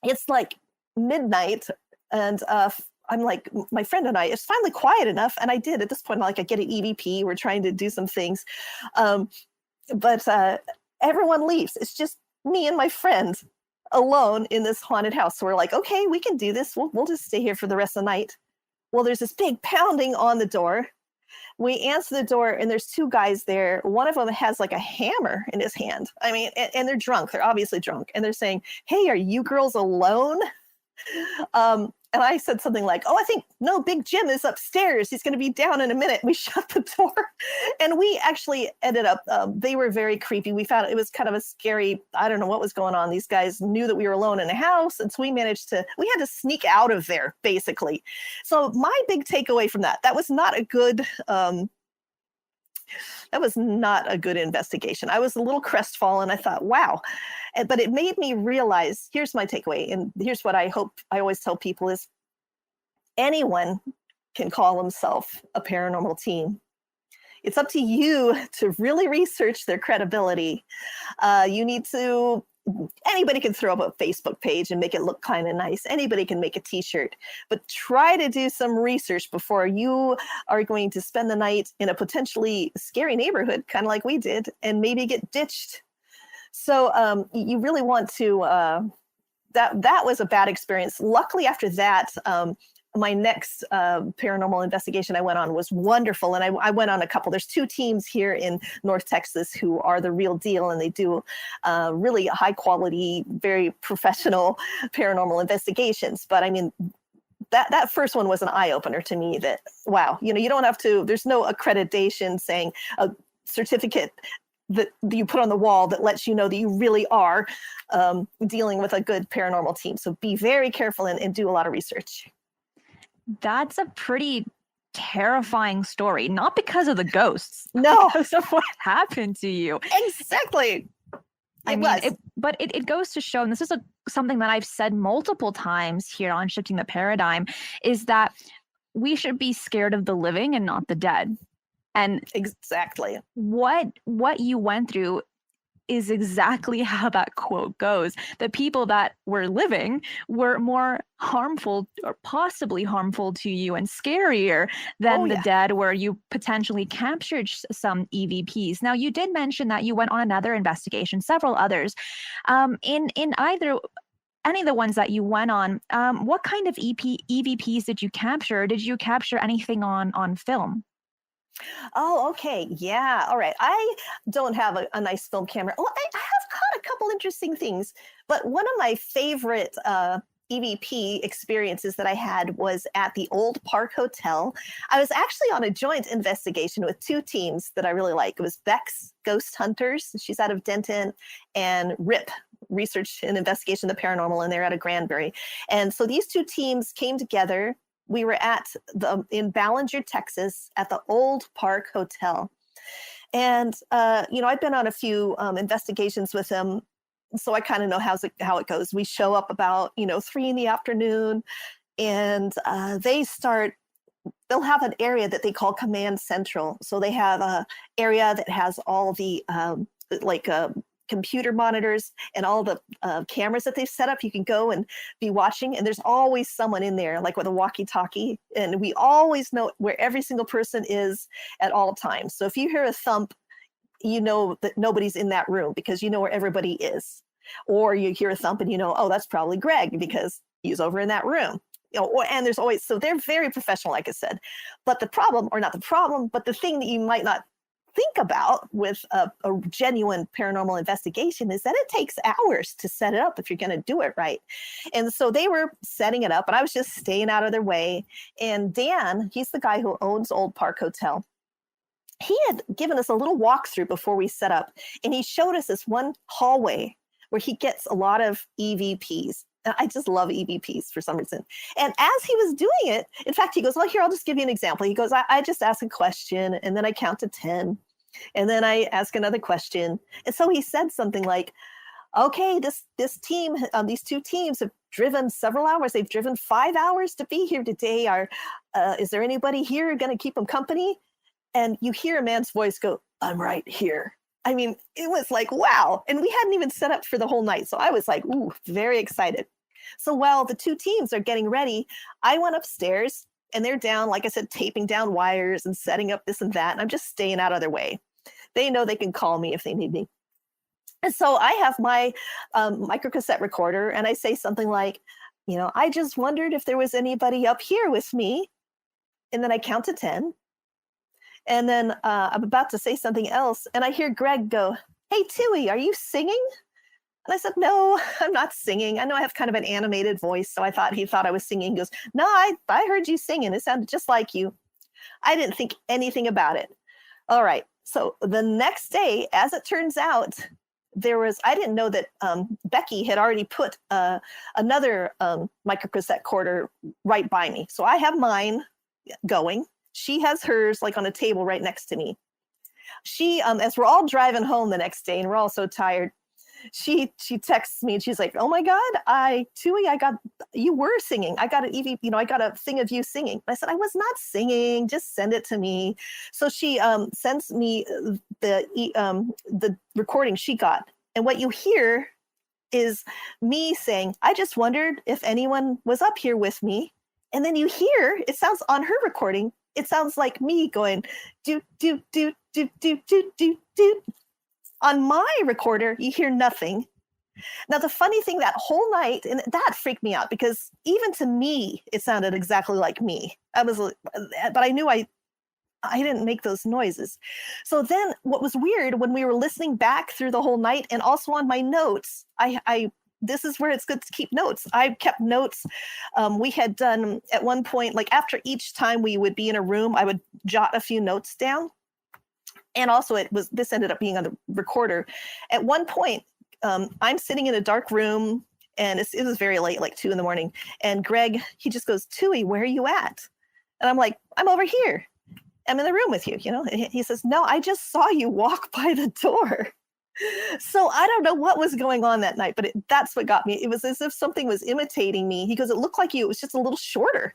it's like midnight and I'm like, my friend and I, it's finally quiet enough. And I did at this point, like I get an EVP, we're trying to do some things. But everyone leaves. It's just me and my friend alone in this haunted house. So we're like, okay, we can do this. We'll just stay here for the rest of the night. Well, there's this big pounding on the door. We answer the door and there's 2 guys there. One of them has like a hammer in his hand. I mean, and they're drunk. They're obviously drunk. And they're saying, hey, are you girls alone? And I said something like, oh, I think, no, Big Jim is upstairs. He's going to be down in a minute. We shut the door. And we actually ended up, they were very creepy. We found it was kind of a scary, I don't know what was going on. These guys knew that we were alone in a house. And so we had to sneak out of there, basically. So my big takeaway from that was not a good, investigation. I was a little crestfallen. I thought, wow. But it made me realize, here's my takeaway. And here's what I always tell people is anyone can call himself a paranormal team. It's up to you to really research their credibility. Anybody can throw up a Facebook page and make it look kind of nice. Anybody can make a t-shirt, but try to do some research before you are going to spend the night in a potentially scary neighborhood, kind of like we did, and maybe get ditched. So you really want to, that was a bad experience. Luckily after that, my next paranormal investigation I went on was wonderful. And I went on a couple. There's 2 teams here in North Texas who are the real deal. And they do really high quality, very professional paranormal investigations. But I mean, that first one was an eye opener to me that, wow, you don't have to, there's no accreditation saying a certificate that you put on the wall that lets you know that you really are dealing with a good paranormal team. So be very careful and do a lot of research. That's a pretty terrifying story, not because of the ghosts, no, because of what happened to you. Exactly. But it goes to show, and this is something that I've said multiple times here on Shifting the Paradigm, is that we should be scared of the living and not the dead. And exactly what you went through is exactly how that quote goes. The people that were living were more harmful or possibly harmful to you and scarier than the dead, where you potentially captured some EVPs. Now, you did mention that you went on another investigation, several others. In any of the ones that you went on, what kind of EVPs did you capture? Did you capture anything on film? Oh, okay. Yeah. All right. I don't have a nice film camera. Well, I have caught a couple interesting things, but one of my favorite EVP experiences that I had was at the Old Park Hotel. I was actually on a joint investigation with 2 teams that I really like. It was Beck's Ghost Hunters. She's out of Denton, and RIP, Research and Investigation of the Paranormal, and they're out of Granbury. And so these 2 teams came together. We were in Ballinger, Texas, at the Old Park Hotel. And, I've been on a few investigations with them, so I kind of know how it goes. We show up about, 3 in the afternoon, and they start they'll have an area that they call Command Central. So they have a area that has all the computer monitors and all the cameras that they've set up. You can go and be watching, and there's always someone in there, like with a walkie-talkie, and we always know where every single person is at all times. So if you hear a thump, you know that nobody's in that room because you know where everybody is. Or you hear a thump and you know, oh, that's probably Greg because he's over in that room. And there's always, so they're very professional, like I said. But the problem, or not the problem, but the thing that you might not think about with a genuine paranormal investigation is that it takes hours to set it up if you're going to do it right. And so they were setting it up, and I was just staying out of their way. And Dan, he's the guy who owns Old Park Hotel. He had given us a little walkthrough before we set up, and he showed us this one hallway where he gets a lot of EVPs. I just love EVPs for some reason. And as he was doing it, in fact, he goes, well, here, I'll just give you an example. He goes, I just ask a question, and then I count to 10, and then I ask another question. And so he said something like, okay, this team, these two teams have driven several hours. They've driven 5 hours to be here today. Is there anybody here going to keep them company? And you hear a man's voice go, I'm right here. I mean, it was like, wow. And we hadn't even set up for the whole night. So I was like, ooh, very excited. So while the two teams are getting ready, I went upstairs, and they're down, like I said, taping down wires and setting up this and that. And I'm just staying out of their way. They know they can call me if they need me. And so I have my microcassette recorder, and I say something like, I just wondered if there was anybody up here with me. And then I count to 10. And then I'm about to say something else, and I hear Greg go, hey, Tui, are you singing? And I said, no, I'm not singing. I know I have kind of an animated voice, so he thought I was singing. He goes, no, I heard you singing. It sounded just like you. I didn't think anything about it. All right. So the next day, as it turns out, I didn't know that Becky had already put another microcassette recorder right by me. So I have mine going. She has hers like on a table right next to me. She, as we're all driving home the next day and we're all so tired, she texts me and she's like, oh my God, Tui, you were singing. I got an EV, I got a thing of you singing. I said, I was not singing, just send it to me. So she sends me the recording she got. And what you hear is me saying, I just wondered if anyone was up here with me. And then you hear, it sounds on her recording, it sounds like me going, do, do, do, do, do, do, do, do. On my recorder, you hear nothing. Now, the funny thing that whole night, and that freaked me out because even to me, it sounded exactly like me. But I knew I didn't make those noises. So then what was weird when we were listening back through the whole night and also on my notes, this is where it's good to keep notes. I kept notes. We had done at one point, like after each time we would be in a room, I would jot a few notes down. And also this ended up being on the recorder. At one point, I'm sitting in a dark room, and it was very late, like 2 a.m. And Greg, he just goes, Tui, where are you at? And I'm like, I'm over here. I'm in the room with you, He says, no, I just saw you walk by the door. So I don't know what was going on that night, but that's what got me. It was as if something was imitating me. He goes, it looked like you. It was just a little shorter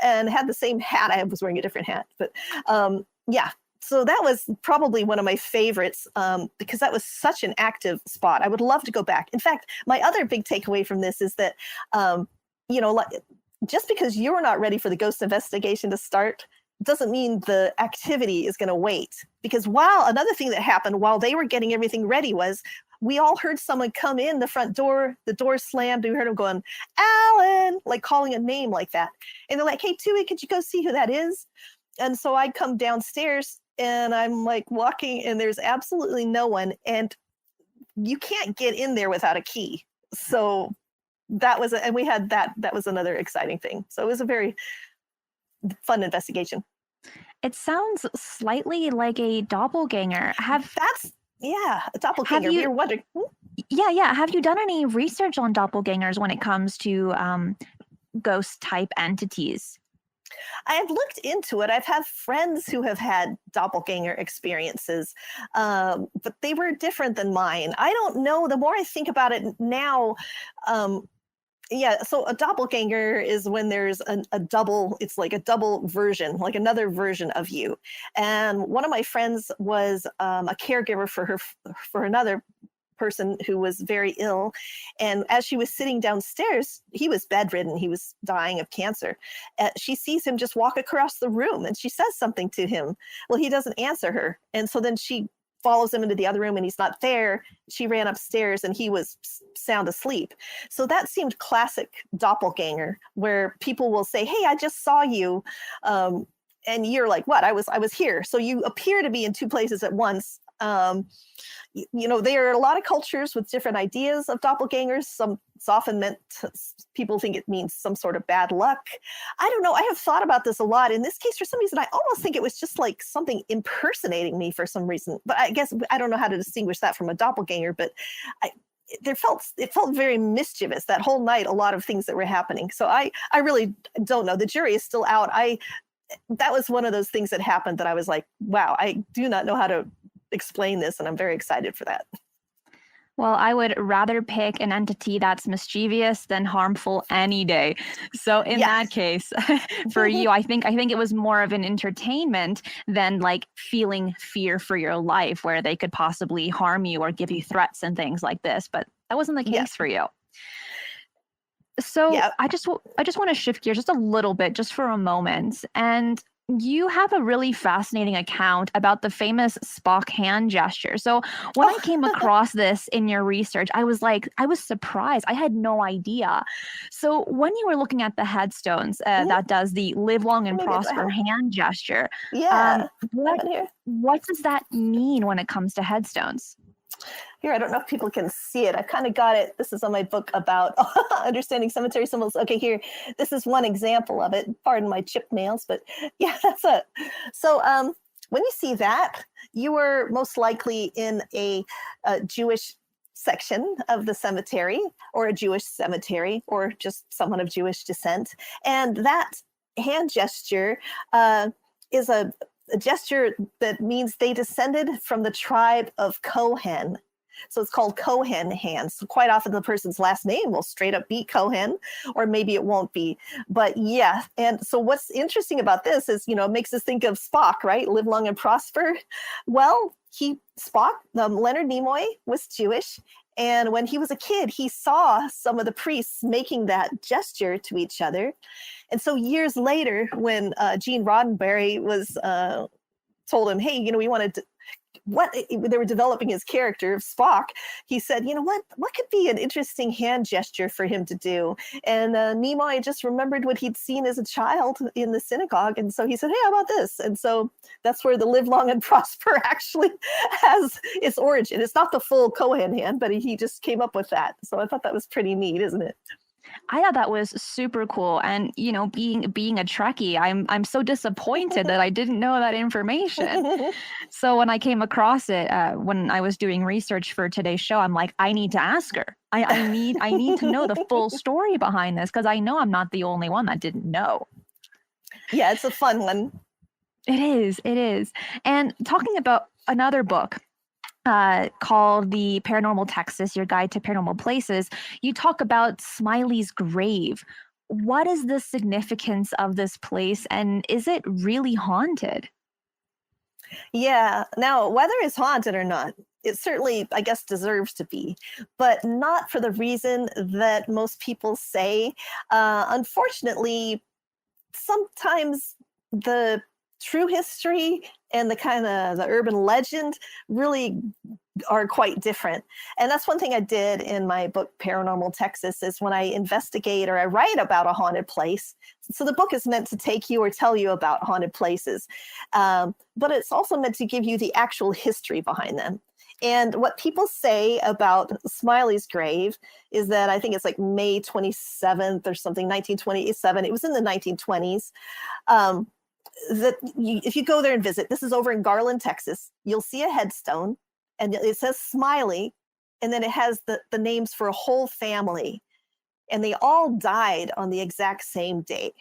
and had the same hat. I was wearing a different hat, but yeah. So that was probably one of my favorites because that was such an active spot. I would love to go back. In fact, my other big takeaway from this is that, just because you're not ready for the ghost investigation to start doesn't mean the activity is going to wait. Because another thing that happened while they were getting everything ready was we all heard someone come in the front door, the door slammed, and we heard him going, Alan, like calling a name like that. And they're like, hey, Tui, could you go see who that is? And so I come downstairs and I'm like walking and there's absolutely no one. And you can't get in there without a key. So that was, and we had that was another exciting thing. So it was a very fun investigation. It sounds slightly like a doppelganger. A doppelganger. We were wondering. Yeah. Have you done any research on doppelgangers when it comes to ghost type entities? I've looked into it. I've had friends who have had doppelganger experiences, but they were different than mine. I don't know. The more I think about it now, Yeah, so a doppelganger is when there's a double, it's like a double version, like another version of you. And one of my friends was a caregiver for another person who was very ill. And as she was sitting downstairs, he was bedridden, he was dying of cancer. She sees him just walk across the room and she says something to him. Well, he doesn't answer her. And so then she follows him into the other room and he's not there. She ran upstairs and he was sound asleep. So that seemed classic doppelganger, where people will say, hey, I just saw you. And you're like, what? I was here. So you appear to be in two places at once. There are a lot of cultures with different ideas of doppelgangers. It's often meant people think it means some sort of bad luck. I don't know. I have thought about this a lot. In this case, for some reason, I almost think it was just like something impersonating me for some reason. But I guess I don't know how to distinguish that from a doppelganger. But it felt very mischievous that whole night. A lot of things that were happening. So I really don't know. The jury is still out. That was one of those things that happened that I was like, wow, I do not know how to explain this, and I'm very excited for that. Well, I would rather pick an entity that's mischievous than harmful any day. So in that case, for you, I think it was more of an entertainment than like feeling fear for your life, where they could possibly harm you or give you threats and things like this. But that wasn't the case for you. So I just want to shift gears just a little bit, just for a moment. And you have a really fascinating account about the famous Spock hand gesture. So when I came across this in your research, I was surprised. I had no idea. So when you were looking at the headstones that does the live long and prosper hand gesture, what does that mean when it comes to headstones? Here, I don't know if people can see it. I kind of got it. This is on my book about understanding cemetery symbols. Okay, here, this is one example of it. Pardon my chipped nails, but yeah, that's it. So when you see that, you were most likely in a Jewish section of the cemetery, or a Jewish cemetery, or just someone of Jewish descent. And that hand gesture is a gesture that means they descended from the tribe of Kohen. So it's called Kohen hands. So quite often the person's last name will straight up be Kohen, or maybe it won't be. But yeah, and so what's interesting about this is, it makes us think of Spock, right? Live long and prosper. Well, Leonard Nimoy was Jewish. And when he was a kid, he saw some of the priests making that gesture to each other. And so years later, when Gene Roddenberry was told him, hey, we wanted to, they were developing his character of Spock, he said, what could be an interesting hand gesture for him to do? And Nimoy just remembered what he'd seen as a child in the synagogue. And so he said, hey, how about this? And so that's where the live long and prosper actually has its origin. It's not the full Kohen hand, but he just came up with that. So I thought that was pretty neat, isn't it? I thought that was super cool. And, being a Trekkie, I'm so disappointed that I didn't know that information. So when I came across it, when I was doing research for today's show, I'm like, I need to ask her. I need to know the full story behind this, because I know I'm not the only one that didn't know. Yeah, it's a fun one. It is. And talking about another book, called The Paranormal Texas, Your Guide to Paranormal Places, you talk about Smiley's grave. What is the significance of this place, and is it really haunted? Yeah. Now, whether it's haunted or not, it certainly, I guess, deserves to be, but not for the reason that most people say. Unfortunately, sometimes the true history and the kind of the urban legend really are quite different. And that's one thing I did in my book, Paranormal Texas, is when I investigate or I write about a haunted place. So the book is meant to take you or tell you about haunted places, but it's also meant to give you the actual history behind them. And what people say about Smiley's grave is that I think it's like May 27th or something, 1927. It was in the 1920s. If you go there and visit, this is over in Garland, Texas, you'll see a headstone and it says Smiley, and then it has the names for a whole family, and they all died on the exact same day.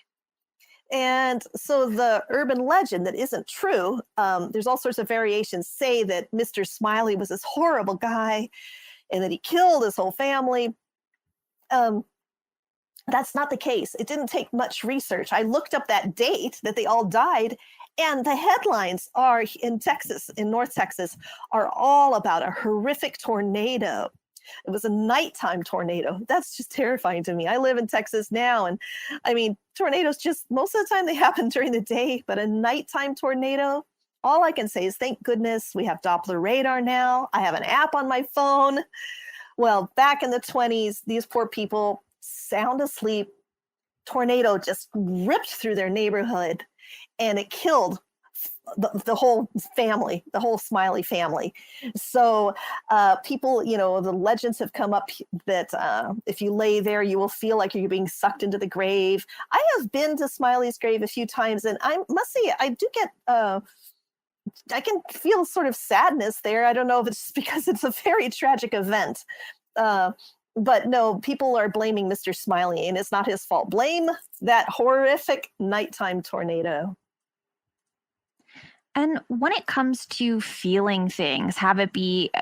And so the urban legend that isn't true, there's all sorts of variations, say that Mr. Smiley was this horrible guy and that he killed his whole family. That's not the case. It didn't take much research. I looked up that date that they all died, and the headlines are in Texas, in North Texas, are all about a horrific tornado. It was a nighttime tornado. That's just terrifying to me. I live in Texas now, and I mean, tornadoes just most of the time they happen during the day, but a nighttime tornado, all I can say is thank goodness we have Doppler radar now. I have an app on my phone. Well, back in the 20s, these poor people, sound asleep, tornado just ripped through their neighborhood, and it killed the whole family, the whole Smiley family. So people, you know, the legends have come up that if you lay there, you will feel like you're being sucked into the grave. I have been to Smiley's grave a few times, and I must say, I do get, I can feel sort of sadness there. I don't know if it's because it's a very tragic event. But no, people are blaming Mr. Smiley, and it's not his fault. Blame that horrific nighttime tornado. And when it comes to feeling things, have it be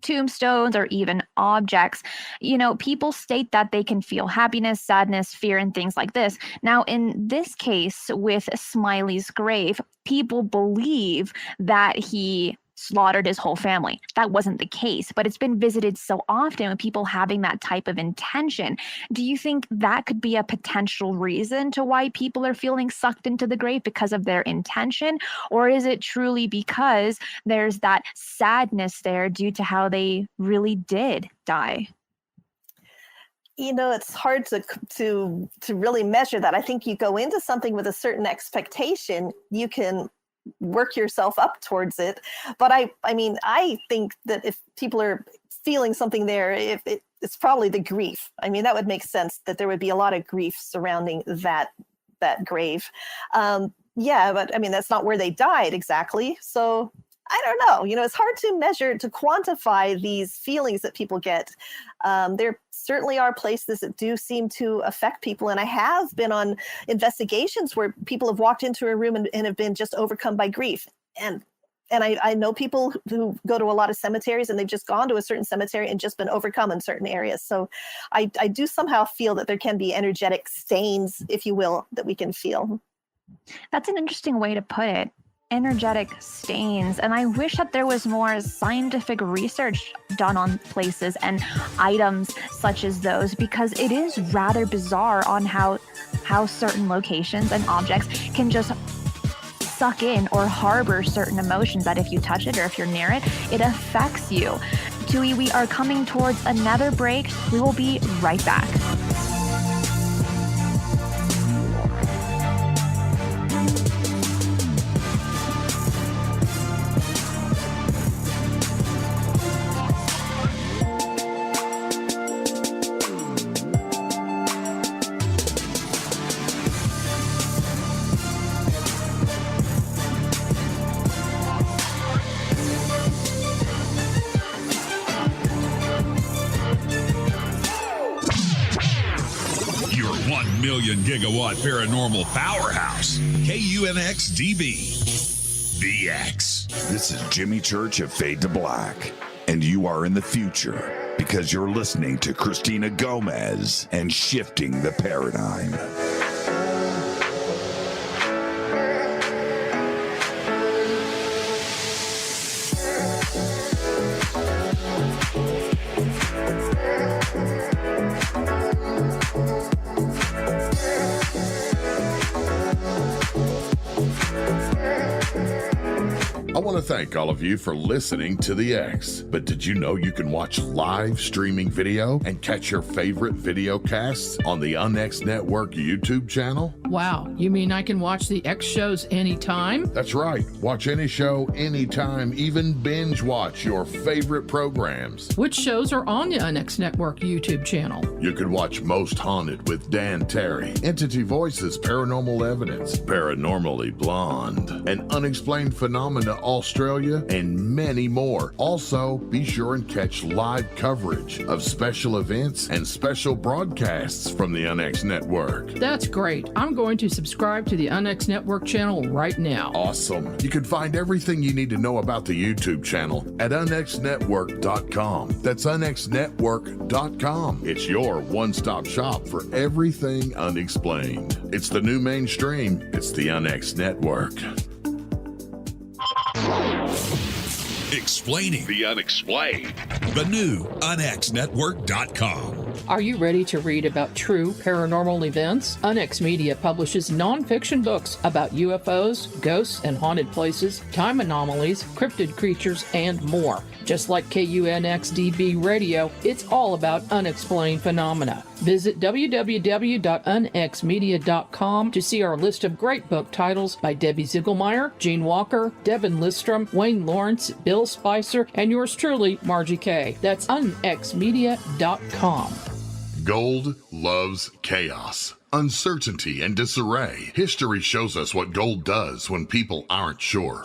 tombstones or even objects, you know, people state that they can feel happiness, sadness, fear, and things like this. Now, in this case with Smiley's grave, people believe that he slaughtered his whole family. That wasn't the case, but it's been visited so often with people having that type of intention. Do you think that could be a potential reason to why people are feeling sucked into the grave because of their intention? Or is it truly because there's that sadness there due to how they really did die? You know, it's hard to really measure that. I think you go into something with a certain expectation, you can work yourself up towards it. But I mean, I think that if people are feeling something there, it's probably the grief. I mean, that would make sense that there would be a lot of grief surrounding that grave. Yeah, but I mean, that's not where they died exactly. So I don't know. You know, it's hard to measure, to quantify these feelings that people get. There certainly are places that do seem to affect people. And I have been on investigations where people have walked into a room and have been just overcome by grief. And I know people who go to a lot of cemeteries, and they've just gone to a certain cemetery and just been overcome in certain areas. So I do somehow feel that there can be energetic stains, if you will, that we can feel. That's an interesting way to put it. Energetic stains. And I wish that there was more scientific research done on places and items such as those, because it is rather bizarre on how certain locations and objects can just suck in or harbor certain emotions that if you touch it or if you're near it, it affects you. Tui, we are coming towards another break. We will be right back. Gigawatt paranormal powerhouse, KUNX-DB, The X. This is Jimmy Church of Fade to Black, and you are in the future because you're listening to Cristina Gomez and Shifting the Paradigm. I want to thank all of you for listening to The X. But did you know you can watch live streaming video and catch your favorite video casts on the UNX Network YouTube channel? Wow, you mean I can watch the X shows anytime? That's right. Watch any show, anytime, even binge watch your favorite programs. Which shows are on the UNX Network YouTube channel? You can watch Most Haunted with Dan Terry, Entity Voices, Paranormal Evidence, Paranormally Blonde, and Unexplained Phenomena all Australia, and many more. Also, be sure and catch live coverage of special events and special broadcasts from the UNX Network. That's great. I'm going to subscribe to the UNX Network channel right now. Awesome. You can find everything you need to know about the YouTube channel at unxnetwork.com. That's unxnetwork.com. It's your one-stop shop for everything unexplained. It's the new mainstream. It's the UNX Network. Explaining The unexplained. the new unxnetwork.com. Are you ready to read about true paranormal events? UNX Media publishes nonfiction books about UFOs, ghosts and haunted places, time anomalies, cryptid creatures, and more. Just like KUNX-DB Radio, it's all about unexplained phenomena. Visit www.unxmedia.com to see our list of great book titles by Debbie Ziegelmeyer, Gene Walker, Devin Listrom, Wayne Lawrence, Bill Spicer, and yours truly, Margie Kay. That's unxmedia.com. Gold loves chaos, uncertainty, and disarray. History shows us what gold does when people aren't sure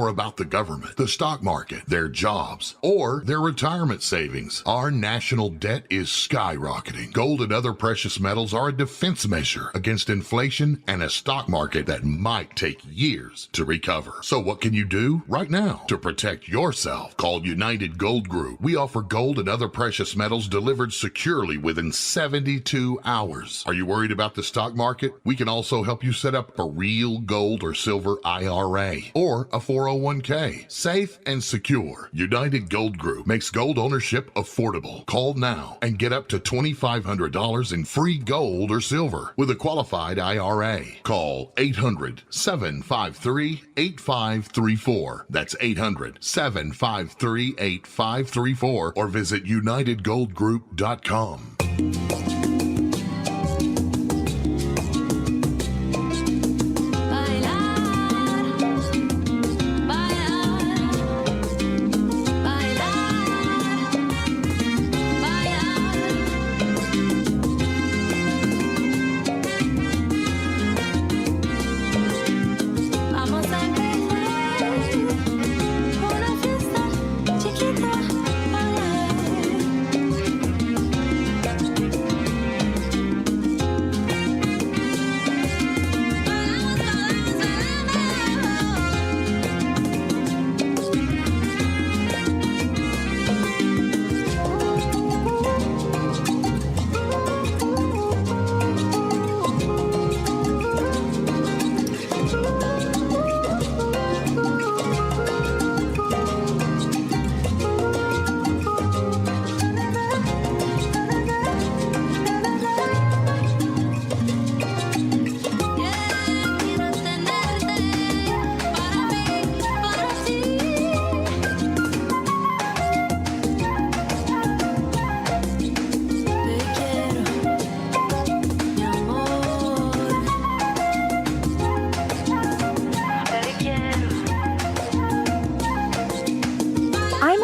about the government, the stock market, their jobs, or their retirement savings. Our national debt is skyrocketing. Gold and other precious metals are a defense measure against inflation and a stock market that might take years to recover. So what can you do right now to protect yourself? Call United Gold Group. We offer gold and other precious metals delivered securely within 72 hours. Are you worried about the stock market? We can also help you set up a real gold or silver IRA or a 401k. Safe and secure. United Gold Group makes gold ownership affordable. Call now and get up to $2,500 in free gold or silver with a qualified IRA. Call 800-753-8534. That's 800-753-8534 or visit unitedgoldgroup.com.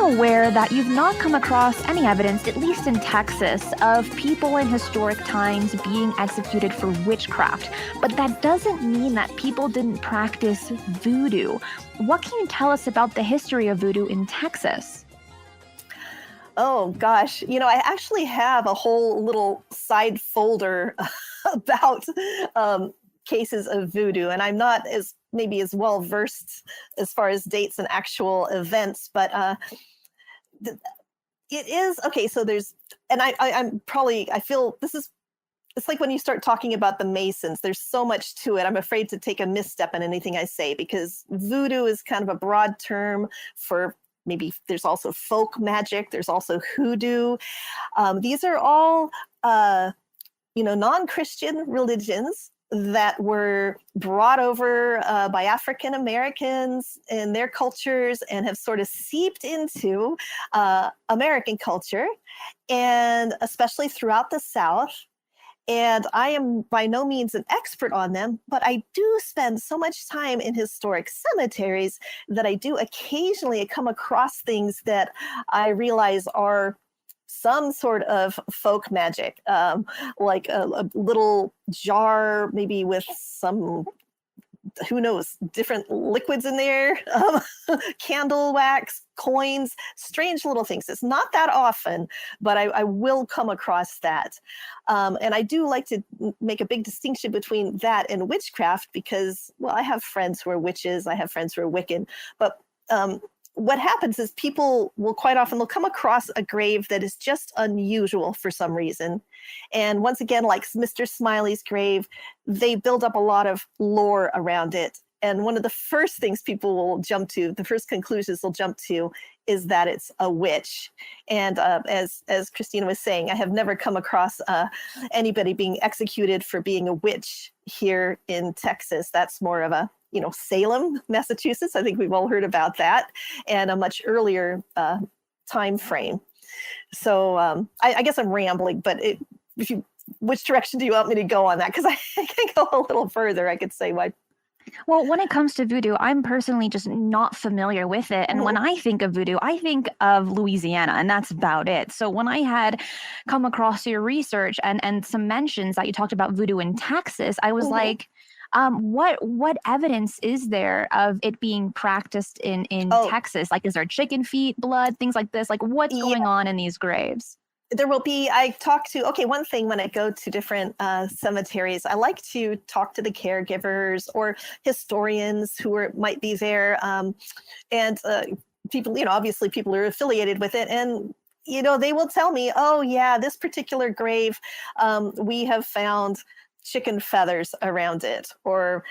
Aware that you've not come across any evidence, at least in Texas, of people in historic times being executed for witchcraft. But that doesn't mean that people didn't practice voodoo. What can you tell us about the history of voodoo in Texas? Oh gosh, I actually have a whole little side folder about cases of voodoo, and I'm not as well versed as far as dates and actual events, but it is okay. So there's, and I feel this is, it's like when you start talking about the Masons, there's so much to it. I'm afraid to take a misstep in anything I say, because voodoo is kind of a broad term for, maybe there's also folk magic, there's also hoodoo. These are all, non-Christian religions that were brought over by African Americans and their cultures and have sort of seeped into American culture, and especially throughout the South. And I am by no means an expert on them, but I do spend so much time in historic cemeteries that I do occasionally come across things that I realize are some sort of folk magic, like a little jar, maybe with some who knows, different liquids in there, candle wax, coins, strange little things. It's not that often, but I will come across that. And I do like to make a big distinction between that and witchcraft because, well, I have friends who are witches, I have friends who are Wiccan, but what happens is people will quite often, they'll come across a grave that is just unusual for some reason. And once again, like Mr. Smiley's grave, they build up a lot of lore around it. And one of the first things people will jump to, the first conclusions they'll jump to, is that it's a witch. And as Christina was saying, I have never come across anybody being executed for being a witch here in Texas. That's more of a, Salem, Massachusetts. I think we've all heard about that, and a much earlier time frame. So I guess I'm rambling, but which direction do you want me to go on that? Because I can go a little further. I could say why. Well, when it comes to voodoo, I'm personally just not familiar with it. And when I think of voodoo, I think of Louisiana, and that's about it. So when I had come across your research and some mentions that you talked about voodoo in Texas, I was like, what evidence is there of it being practiced in Texas? Like, is there chicken feet, blood, things like this? Like, what's going on in these graves? There will be, one thing when I go to different cemeteries, I like to talk to the caregivers or historians who might be there. And people, obviously people are affiliated with it. And, they will tell me, oh yeah, this particular grave, we have found chicken feathers around it, or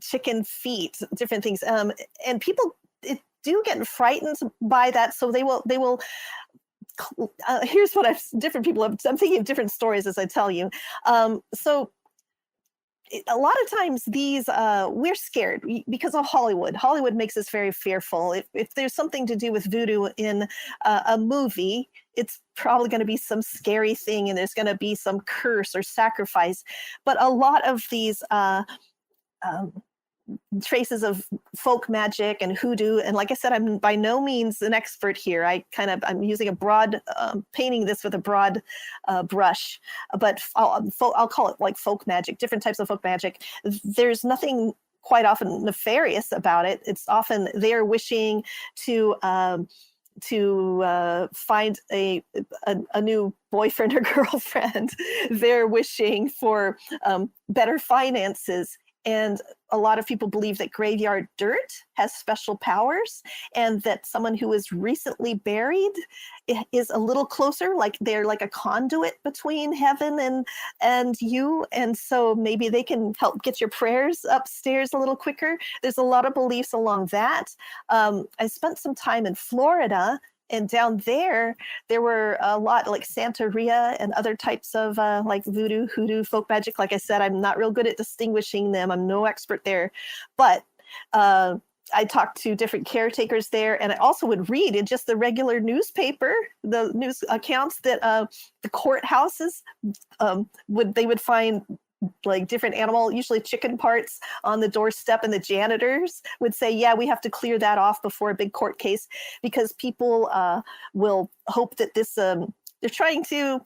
chicken feet, different things. And people do get frightened by that. So they will, here's what different people I'm thinking of different stories as I tell you. So a lot of times these, we're scared because of Hollywood. Hollywood makes us very fearful. If there's something to do with voodoo in a movie, it's probably going to be some scary thing and there's going to be some curse or sacrifice. But a lot of these traces of folk magic and hoodoo, and like I said, I'm by no means an expert here. I'm using a broad, painting this with a broad brush, but I'll call it like folk magic, different types of folk magic. There's nothing quite often nefarious about it. It's often they're wishing to find a new boyfriend or girlfriend. They're wishing for better finances. And a lot of people believe that graveyard dirt has special powers, and that someone who is recently buried is a little closer, like they're like a conduit between heaven and you. And so maybe they can help get your prayers upstairs a little quicker. There's a lot of beliefs along that. I spent some time in Florida, and down there were a lot like Santeria and other types of like voodoo, hoodoo, folk magic. Like I said, I'm not real good at distinguishing them. I'm no expert there. But I talked to different caretakers there, and I also would read in just the regular newspaper, the news accounts that the courthouses they would find like different animal, usually chicken parts on the doorstep, and the janitors would say, yeah, we have to clear that off before a big court case, because people will hope that this they're trying to,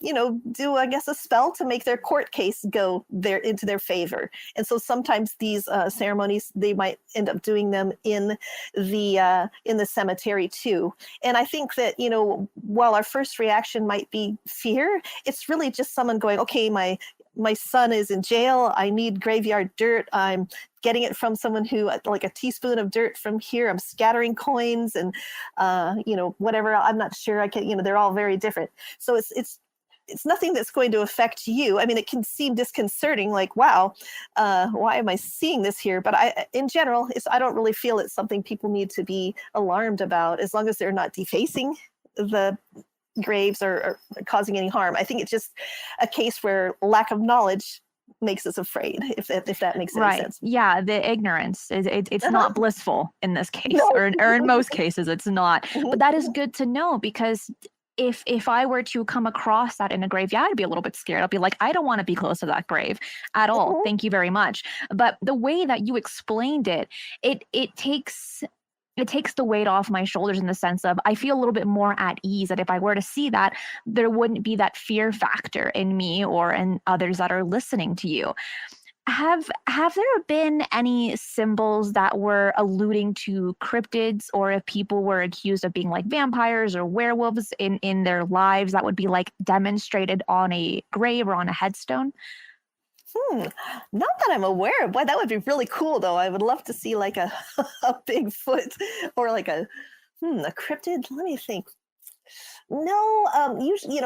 do, I guess, a spell to make their court case go into their favor. And so sometimes these ceremonies, they might end up doing them in the cemetery too. And I think that, while our first reaction might be fear, it's really just someone going, okay, my son is in jail. I need graveyard dirt. I'm getting it from someone who, like a teaspoon of dirt from here. I'm scattering coins and, whatever. I'm not sure. I can, they're all very different. So it's nothing that's going to affect you. I mean, it can seem disconcerting, like, wow, why am I seeing this here? But in general, I don't really feel it's something people need to be alarmed about, as long as they're not defacing the graves or causing any harm. I think it's just a case where lack of knowledge makes us afraid, if that makes any sense. Yeah, the ignorance it's not blissful in this case, no. or in most cases it's not. But that is good to know, because if I were to come across that in a grave, I'd be a little bit scared. I'll be like, I don't want to be close to that grave at all. Thank you very much. But the way that you explained it takes the weight off my shoulders, in the sense of I feel a little bit more at ease that if I were to see that, there wouldn't be that fear factor in me or in others that are listening to you. Have there been any symbols that were alluding to cryptids, or if people were accused of being like vampires or werewolves in their lives, that would be like demonstrated on a grave or on a headstone? Not that I'm aware of. Boy, that would be really cool, though. I would love to see like a a Bigfoot or like a cryptid. Let me think. No, usually,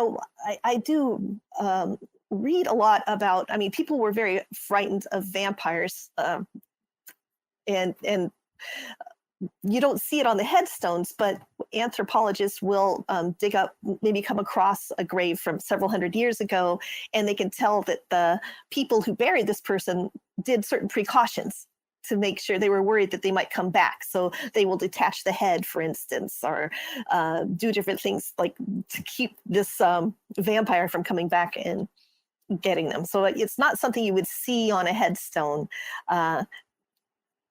I do read a lot about. I mean, people were very frightened of vampires, and you don't see it on the headstones, but anthropologists will dig up, maybe come across a grave from several hundred years ago, and they can tell that the people who buried this person did certain precautions to make sure. They were worried that they might come back. So they will detach the head, for instance, or do different things like to keep this vampire from coming back and getting them. So it's not something you would see on a headstone.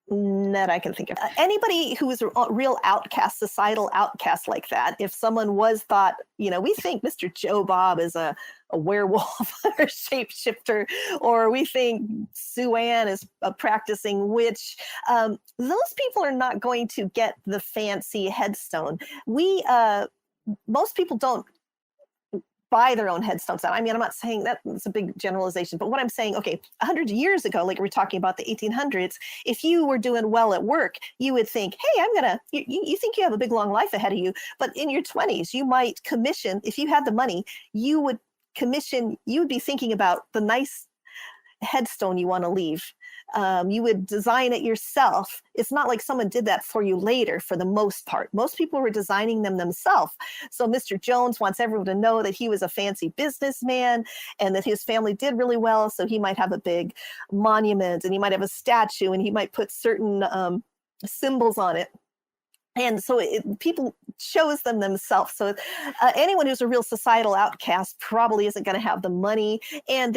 That I can think of. Anybody who is a real outcast, societal outcast like that, if someone was thought, we think Mr. Joe Bob is a werewolf or shapeshifter, or we think Sue Ann is a practicing witch, those people are not going to get the fancy headstone. Most people don't buy their own headstones out. I mean, I'm not saying that it's a big generalization, but what I'm saying, okay, 100 years ago, like we're talking about the 1800s, if you were doing well at work, you would think, hey, you think you have a big long life ahead of you, but in your 20s, you might commission, if you had the money, you would be thinking about the nice headstone you want to leave. You would design it yourself. It's not like someone did that for you later, for the most part. Most people were designing them themselves. So Mr. Jones wants everyone to know that he was a fancy businessman and that his family did really well. So he might have a big monument, and he might have a statue, and he might put certain symbols on it. And so people chose them themselves. So anyone who's a real societal outcast probably isn't going to have the money and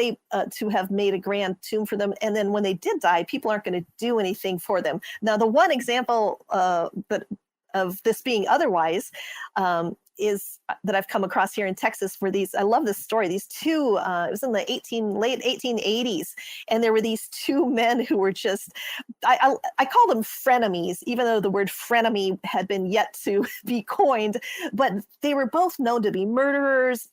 to have made a grand tomb for them. And then when they did die, people aren't going to do anything for them. Now, the one example of this being otherwise is that I've come across here in Texas, where I love this story. These two, it was in the late 1880s, and there were these two men who were just, I call them frenemies, even though the word frenemy had been yet to be coined, but they were both known to be murderers,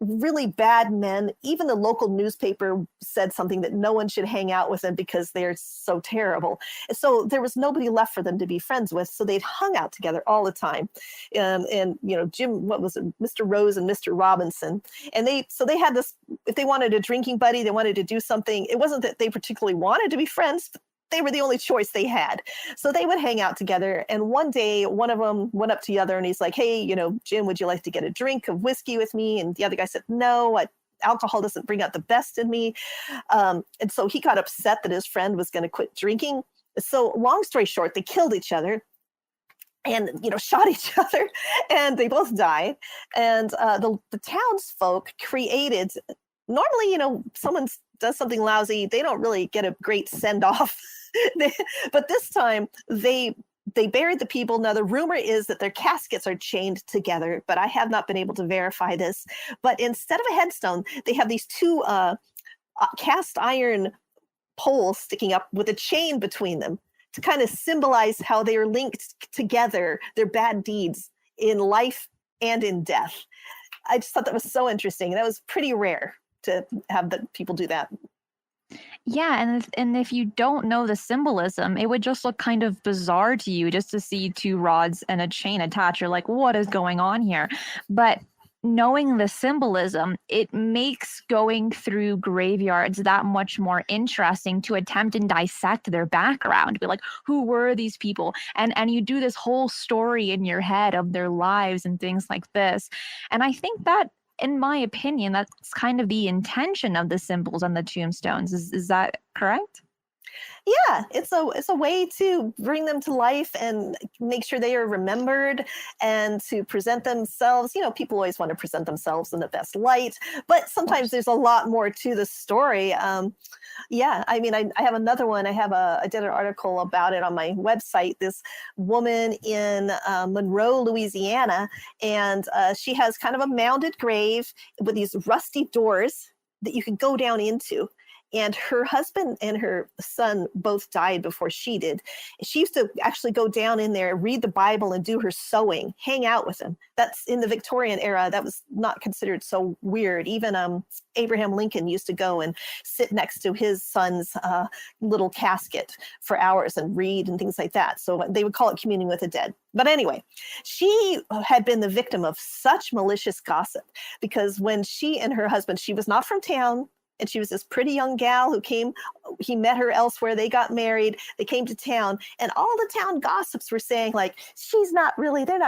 really bad men. Even the local newspaper said something that no one should hang out with them because they're so terrible. So there was nobody left for them to be friends with. So they'd hung out together all the time. And Jim, what was it? Mr. Rose and Mr. Robinson. And they had this, if they wanted a drinking buddy, they wanted to do something. It wasn't that they particularly wanted to be friends, but they were the only choice they had. So they would hang out together. And one day, one of them went up to the other and he's like, hey, Jim, would you like to get a drink of whiskey with me? And the other guy said, no, alcohol doesn't bring out the best in me. And so he got upset that his friend was going to quit drinking. So long story short, they killed each other and shot each other, and they both died. And the townsfolk created, normally, someone does something lousy, they don't really get a great send off. But this time they buried the people. Now the rumor is that their caskets are chained together, but I have not been able to verify this. But instead of a headstone, they have these two cast iron poles sticking up with a chain between them to kind of symbolize how they are linked together, their bad deeds in life and in death. I just thought that was so interesting. That was pretty rare to have the people do that. Yeah, and if you don't know the symbolism, it would just look kind of bizarre to you just to see two rods and a chain attached. You're like, what is going on here? But knowing the symbolism, it makes going through graveyards that much more interesting to attempt and dissect their background. Be like, who were these people? And you do this whole story in your head of their lives and things like this. And I think that, in my opinion, that's kind of the intention of the symbols on the tombstones. Is that correct? Yeah, it's a way to bring them to life and make sure they are remembered and to present themselves. People always want to present themselves in the best light, but sometimes there's a lot more to the story. Yeah, I mean, I have another one. I did an article about it on my website. This woman in Monroe, Louisiana, and she has kind of a mounded grave with these rusty doors that you can go down into. and her husband and her son both died before she did. She used to actually go down in there, read the Bible, and do her sewing, hang out with him. That's in the Victorian era. That was not considered so weird. Even Abraham Lincoln used to go and sit next to his son's little casket for hours and read and things like that. So they would call it communing with the dead. But anyway, she had been the victim of such malicious gossip because when she and her husband, she was not from town, and she was this pretty young gal who came, he met her elsewhere, they got married, they came to town, and all the town gossips were saying, like, they're not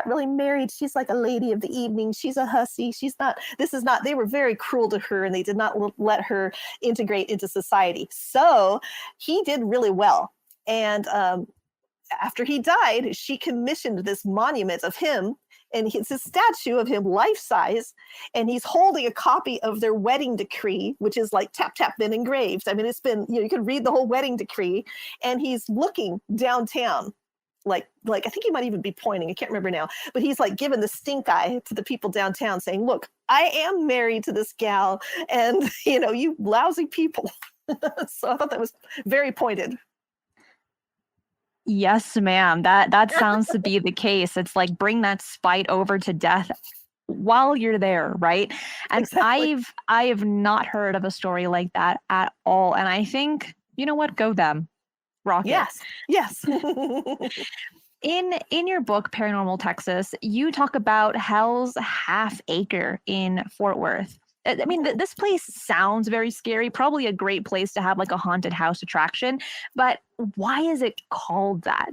really married. She's like a lady of the evening. She's a hussy. They were very cruel to her, and they did not let her integrate into society. So he did really well. And after he died, she commissioned this monument of him, and it's a statue of him life-size, and he's holding a copy of their wedding decree, which is like tap, tap, been engraved. I mean, it's been, you can read the whole wedding decree, and he's looking downtown, like I think he might even be pointing, I can't remember now, but he's like giving the stink eye to the people downtown saying, look, I am married to this gal, and, you lousy people. So I thought that was very pointed. Yes, ma'am. That sounds to be the case. It's like bring that spite over to death while you're there, right? And exactly. I have not heard of a story like that at all. And I think, you know what? Go them. Rock it. Yes. In your book, Paranormal Texas, you talk about Hell's Half Acre in Fort Worth. I mean, this place sounds very scary, probably a great place to have like a haunted house attraction, but why is it called that?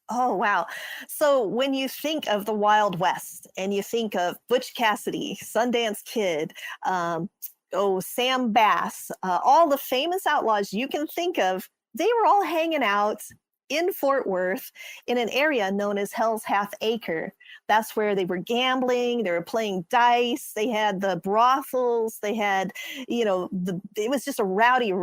Oh, wow. So when you think of the Wild West and you think of Butch Cassidy, Sundance Kid, Sam Bass, all the famous outlaws you can think of, they were all hanging out in Fort Worth in an area known as Hell's Half Acre. That's where they were gambling, they were playing dice, they had the brothels, they had, it was just a rowdy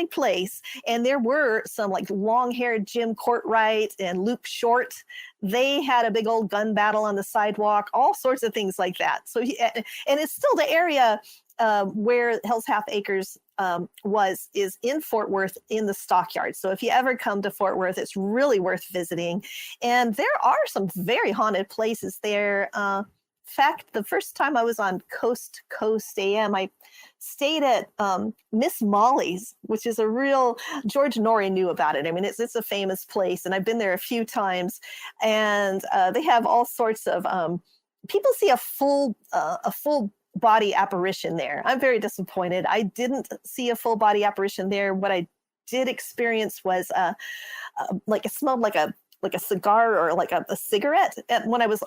place. And there were some like long-haired Jim Courtwright and Luke Short. They had a big old gun battle on the sidewalk, all sorts of things like that. So, and it's still the area where Hell's Half Acres is in Fort Worth in the Stockyard. So if you ever come to Fort Worth, it's really worth visiting. And there are some very haunted places there. In fact, the first time I was on Coast to Coast AM, I stayed at Miss Molly's, which is a real, George Norrie knew about it. I mean, it's a famous place, and I've been there a few times. And they have all sorts of, people see a full body apparition there. I'm very disappointed. I didn't see a full body apparition there. What I did experience was it smelled like a cigar or like a cigarette. And when I was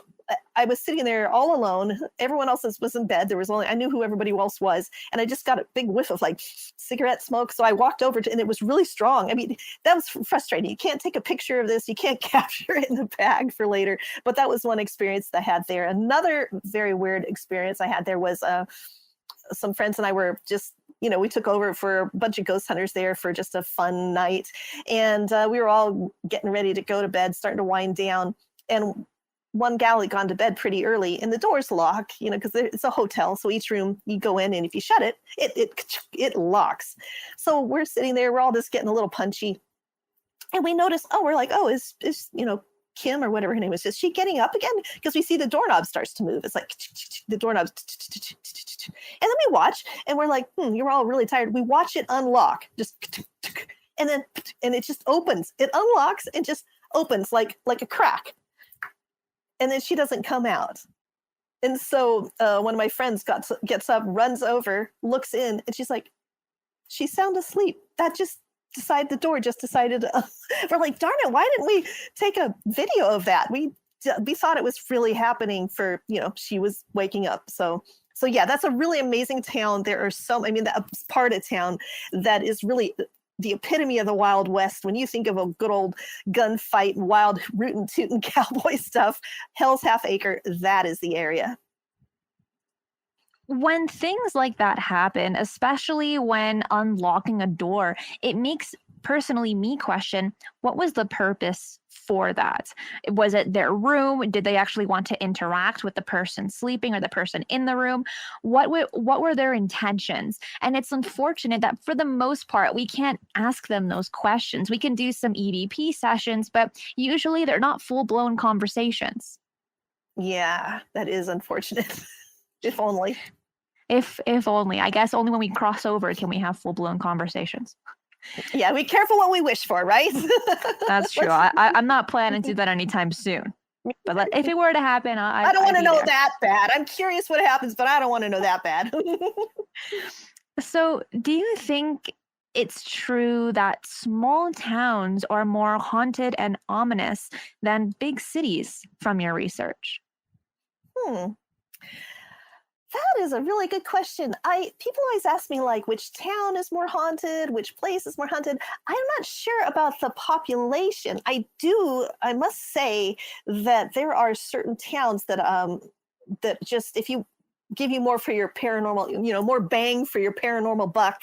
sitting there all alone, everyone else was in bed. I knew who everybody else was, and I just got a big whiff of like cigarette smoke. So I walked over and it was really strong. I mean, that was frustrating. You can't take a picture of this. You can't capture it in the bag for later. But that was one experience that I had there. Another very weird experience I had there was some friends and I were just, we took over for a bunch of ghost hunters there for just a fun night. And we were all getting ready to go to bed, starting to wind down. And one gal had gone to bed pretty early and the door's locked, because it's a hotel. So each room you go in and if you shut it, it locks. So we're sitting there, we're all just getting a little punchy. And we notice, is Kim or whatever her name is she getting up again? Because we see the doorknob starts to move. It's like the doorknob. And then we watch and we're like, you're all really tired. We watch it unlock, and it just opens. It unlocks and just opens like a crack. And then she doesn't come out. And so one of my friends gets up, runs over, looks in, and she's like, she's sound asleep. The door just decided to, we're like, darn it, why didn't we take a video of that? We thought it was really happening for, she was waking up. So yeah, that's a really amazing town. There are that's part of town that is really the epitome of the Wild West. When you think of a good old gunfight, wild rootin' tootin' cowboy stuff, Hell's Half Acre, that is the area. When things like that happen, especially when unlocking a door, it makes personally me question, what was the purpose for that? Was it their room? Did they actually want to interact with the person sleeping or the person in the room? What were their intentions? And it's unfortunate that for the most part, we can't ask them those questions. We can do some EVP sessions, but usually they're not full-blown conversations. Yeah, that is unfortunate. If only. If only. I guess only when we cross over can we have full-blown conversations. Yeah, be careful what we wish for, right? That's true. I'm not planning to do that anytime soon. But if it were to happen, I don't want to know there. that bad. I'm curious what happens, but I don't want to know that bad. So, do you think it's true that small towns are more haunted and ominous than big cities from your research? That is a really good question. People always ask me like which town is more haunted, which place is more haunted. I'm not sure about the population. I must say that there are certain towns that that just, if you give you more for your paranormal, more bang for your paranormal buck.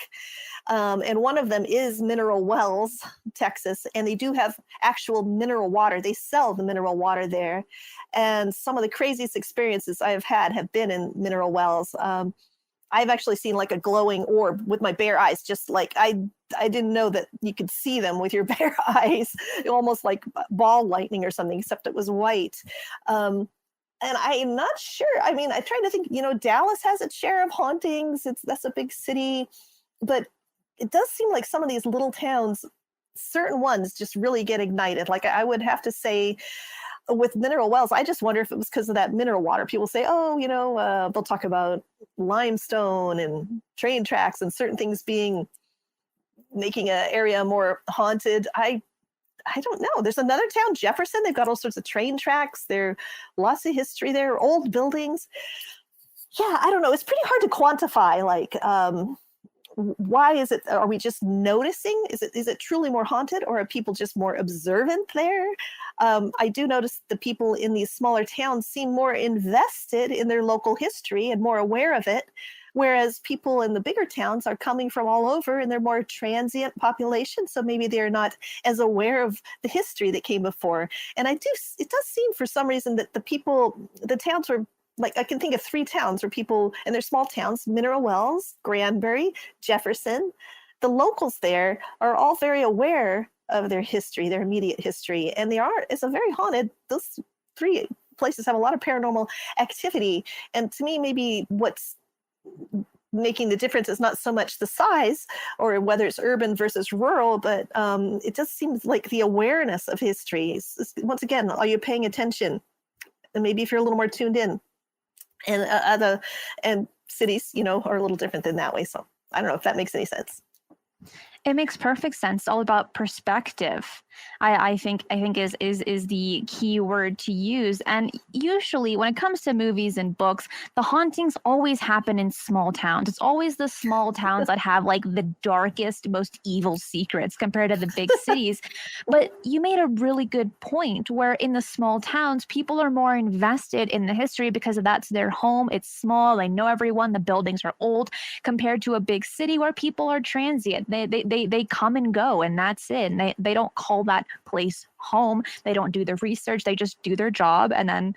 And one of them is Mineral Wells, Texas, and they do have actual mineral water. They sell the mineral water there. And some of the craziest experiences I have had have been in Mineral Wells. I've actually seen like a glowing orb with my bare eyes, just like I didn't know that you could see them with your bare eyes, almost like ball lightning or something, except it was white. And I'm not sure. I mean, I try to think, Dallas has its share of hauntings. That's a big city, but it does seem like some of these little towns, certain ones just really get ignited. Like I would have to say with Mineral Wells, I just wonder if it was because of that mineral water. People say, they'll talk about limestone and train tracks and certain things making an area more haunted. I don't know. There's another town, Jefferson. They've got all sorts of train tracks. There are lots of history there, old buildings. Yeah, I don't know. It's pretty hard to quantify. Like, why is it? Are we just noticing? Is it truly more haunted, or are people just more observant there? I do notice the people in these smaller towns seem more invested in their local history and more aware of it. Whereas people in the bigger towns are coming from all over and they're more transient population. So maybe they're not as aware of the history that came before. And it does seem for some reason that the towns were like, I can think of 3 towns where people, and they're small towns, Mineral Wells, Granbury, Jefferson. The locals there are all very aware of their history, their immediate history. And it's a very haunted, those 3 places have a lot of paranormal activity. And to me, maybe what's making the difference is not so much the size or whether it's urban versus rural, but it just seems like the awareness of history. Once again, are you paying attention? And maybe if you're a little more tuned in, and cities, are a little different than that way. So I don't know if that makes any sense. It makes perfect sense. It's all about perspective. I think is the key word to use. And usually when it comes to movies and books, the hauntings always happen in small towns. It's always the small towns that have like the darkest, most evil secrets compared to the big cities. But you made a really good point where in the small towns, people are more invested in the history because that's their home. It's small. They know everyone. The buildings are old compared to a big city where people are transient. They come and go, and that's it. And they don't call that place home. They don't do the research. They just do their job, and then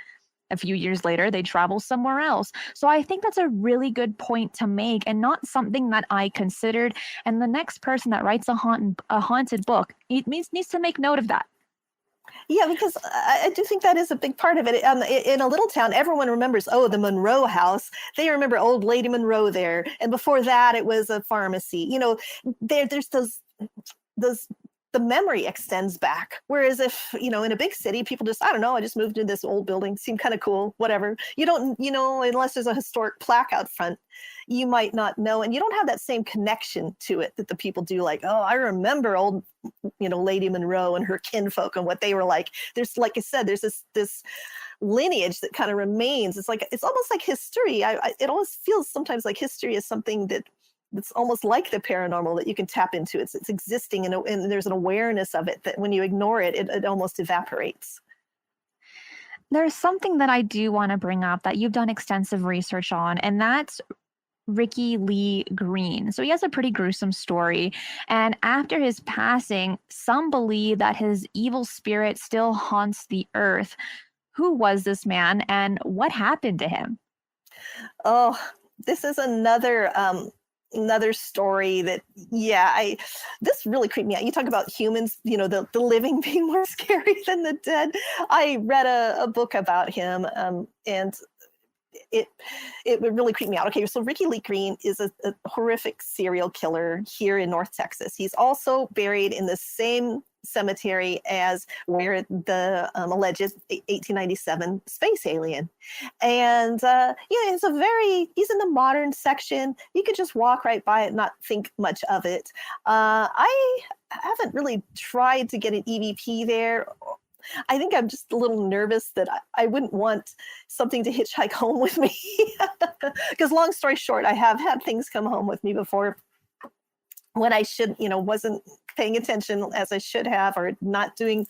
a few years later, they travel somewhere else. So I think that's a really good point to make, and not something that I considered. And the next person that writes a haunted book, needs to make note of that. Yeah, because I do think that is a big part of it. In a little town, everyone remembers, the Monroe house. They remember old Lady Monroe there. And before that, it was a pharmacy. There's the memory extends back. Whereas if, in a big city, people just, I don't know, I just moved into this old building, seemed kind of cool, whatever. You don't, unless there's a historic plaque out front, you might not know. And you don't have that same connection to it that the people do, like, I remember old, Lady Monroe and her kinfolk and what they were like. There's, like I said, there's this lineage that kind of remains. It's almost like history. It always feels sometimes like history is something that's almost like the paranormal that you can tap into. It's existing and there's an awareness of it that when you ignore it, it almost evaporates. There's something that I do want to bring up that you've done extensive research on, and that's Ricky Lee Green. So he has a pretty gruesome story. And after his passing, some believe that his evil spirit still haunts the earth. Who was this man and what happened to him? Oh, this is another story that, this really creeped me out. You talk about humans, the living being more scary than the dead. I read a book about him, and it would really creep me out. Okay, so Ricky Lee Green is a horrific serial killer here in North Texas. He's also buried in the same cemetery as where the alleged 1897 space alien. And he's in the modern section. You could just walk right by it and not think much of it. I haven't really tried to get an EVP there. I think I'm just a little nervous that I wouldn't want something to hitchhike home with me. Because long story short, I have had things come home with me before when I wasn't paying attention as I should have, or not doing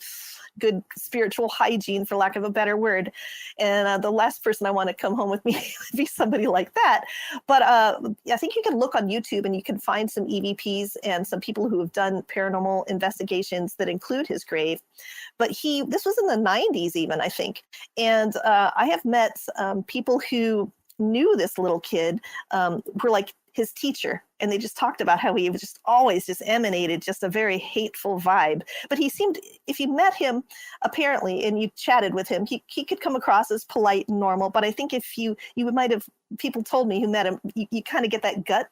good spiritual hygiene, for lack of a better word. And the last person I want to come home with me would be somebody like that. But I think you can look on YouTube and you can find some EVPs and some people who have done paranormal investigations that include his grave. But this was in the 90s even, I think. And I have met people who knew this little kid, were like his teacher, and they just talked about how he was just always just emanated just a very hateful vibe. But he seemed, if you met him apparently and you chatted with him, he could come across as polite and normal. But I think if you might have, people told me who met him, you kind of get that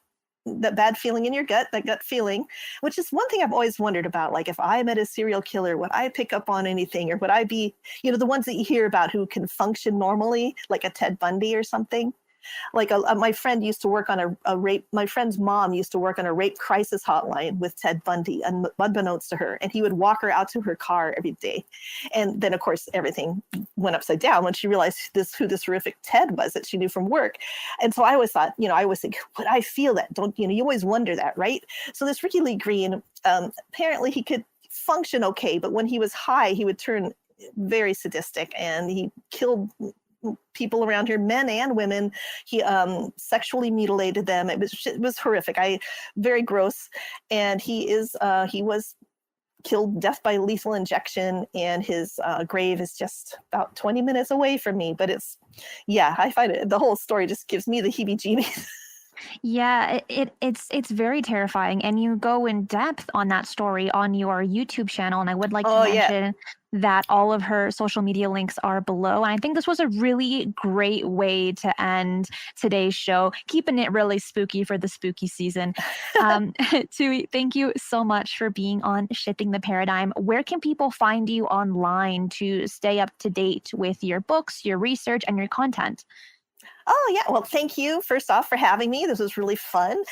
bad feeling in your gut, that gut feeling, which is one thing I've always wondered about. Like, if I met a serial killer, would I pick up on anything, or would I be, the ones that you hear about who can function normally, like a Ted Bundy or something? Like my friend used to work on a rape. My friend's mom used to work on a rape crisis hotline with Ted Bundy, unbeknownst to her. And he would walk her out to her car every day. And then, of course, everything went upside down when she realized who this horrific Ted was that she knew from work. And so I always thought, I always think, would I feel that? You always wonder that, right? So this Ricky Lee Green, apparently he could function okay, but when he was high, he would turn very sadistic, and he killed people around here, men and women. He sexually mutilated them. It was horrific. Very gross. And he was killed, death by lethal injection, and his grave is just about 20 minutes away from me. But I find the whole story just gives me the heebie-jeebies. Yeah, it's very terrifying, and you go in depth on that story on your YouTube channel, and I would like to mention that all of her social media links are below. And I think this was a really great way to end today's show, keeping it really spooky for the spooky season. Tui, thank you so much for being on Shifting the Paradigm. Where can people find you online to stay up to date with your books, your research, and your content? Oh, yeah. Well, thank you, first off, for having me. This was really fun.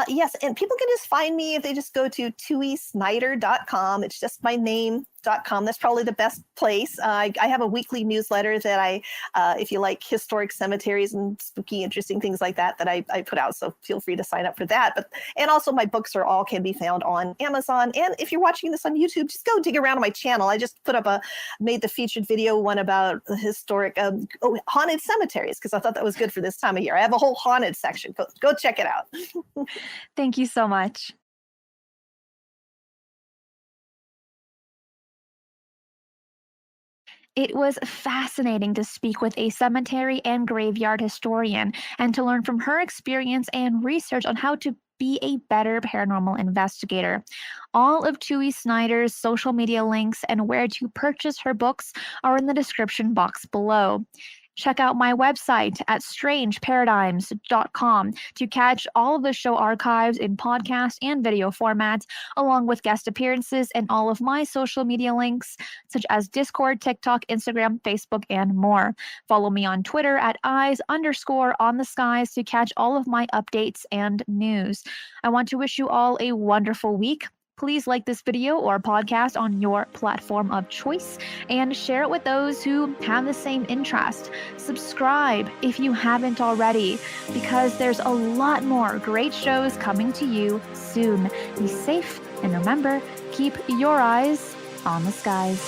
Yes, and people can just find me if they just go to tuisnider.com. It's just my name. That's probably the best place. I have a weekly newsletter that if you like historic cemeteries and spooky, interesting things like that I put out. So feel free to sign up for that. And also my books can be found on Amazon. And if you're watching this on YouTube, just go dig around on my channel. I just made the featured video one about historic haunted cemeteries, because I thought that was good for this time of year. I have a whole haunted section. Go check it out. Thank you so much. It was fascinating to speak with a cemetery and graveyard historian and to learn from her experience and research on how to be a better paranormal investigator. All of Tui Snider's social media links and where to purchase her books are in the description box below. Check out my website at strangeparadigms.com to catch all of the show archives in podcast and video formats, along with guest appearances and all of my social media links, such as Discord, TikTok, Instagram, Facebook, and more. Follow me on Twitter at eyes_on-the-skies to catch all of my updates and news. I want to wish you all a wonderful week. Please like this video or podcast on your platform of choice and share it with those who have the same interest. Subscribe if you haven't already, because there's a lot more great shows coming to you soon. Be safe, and remember, keep your eyes on the skies.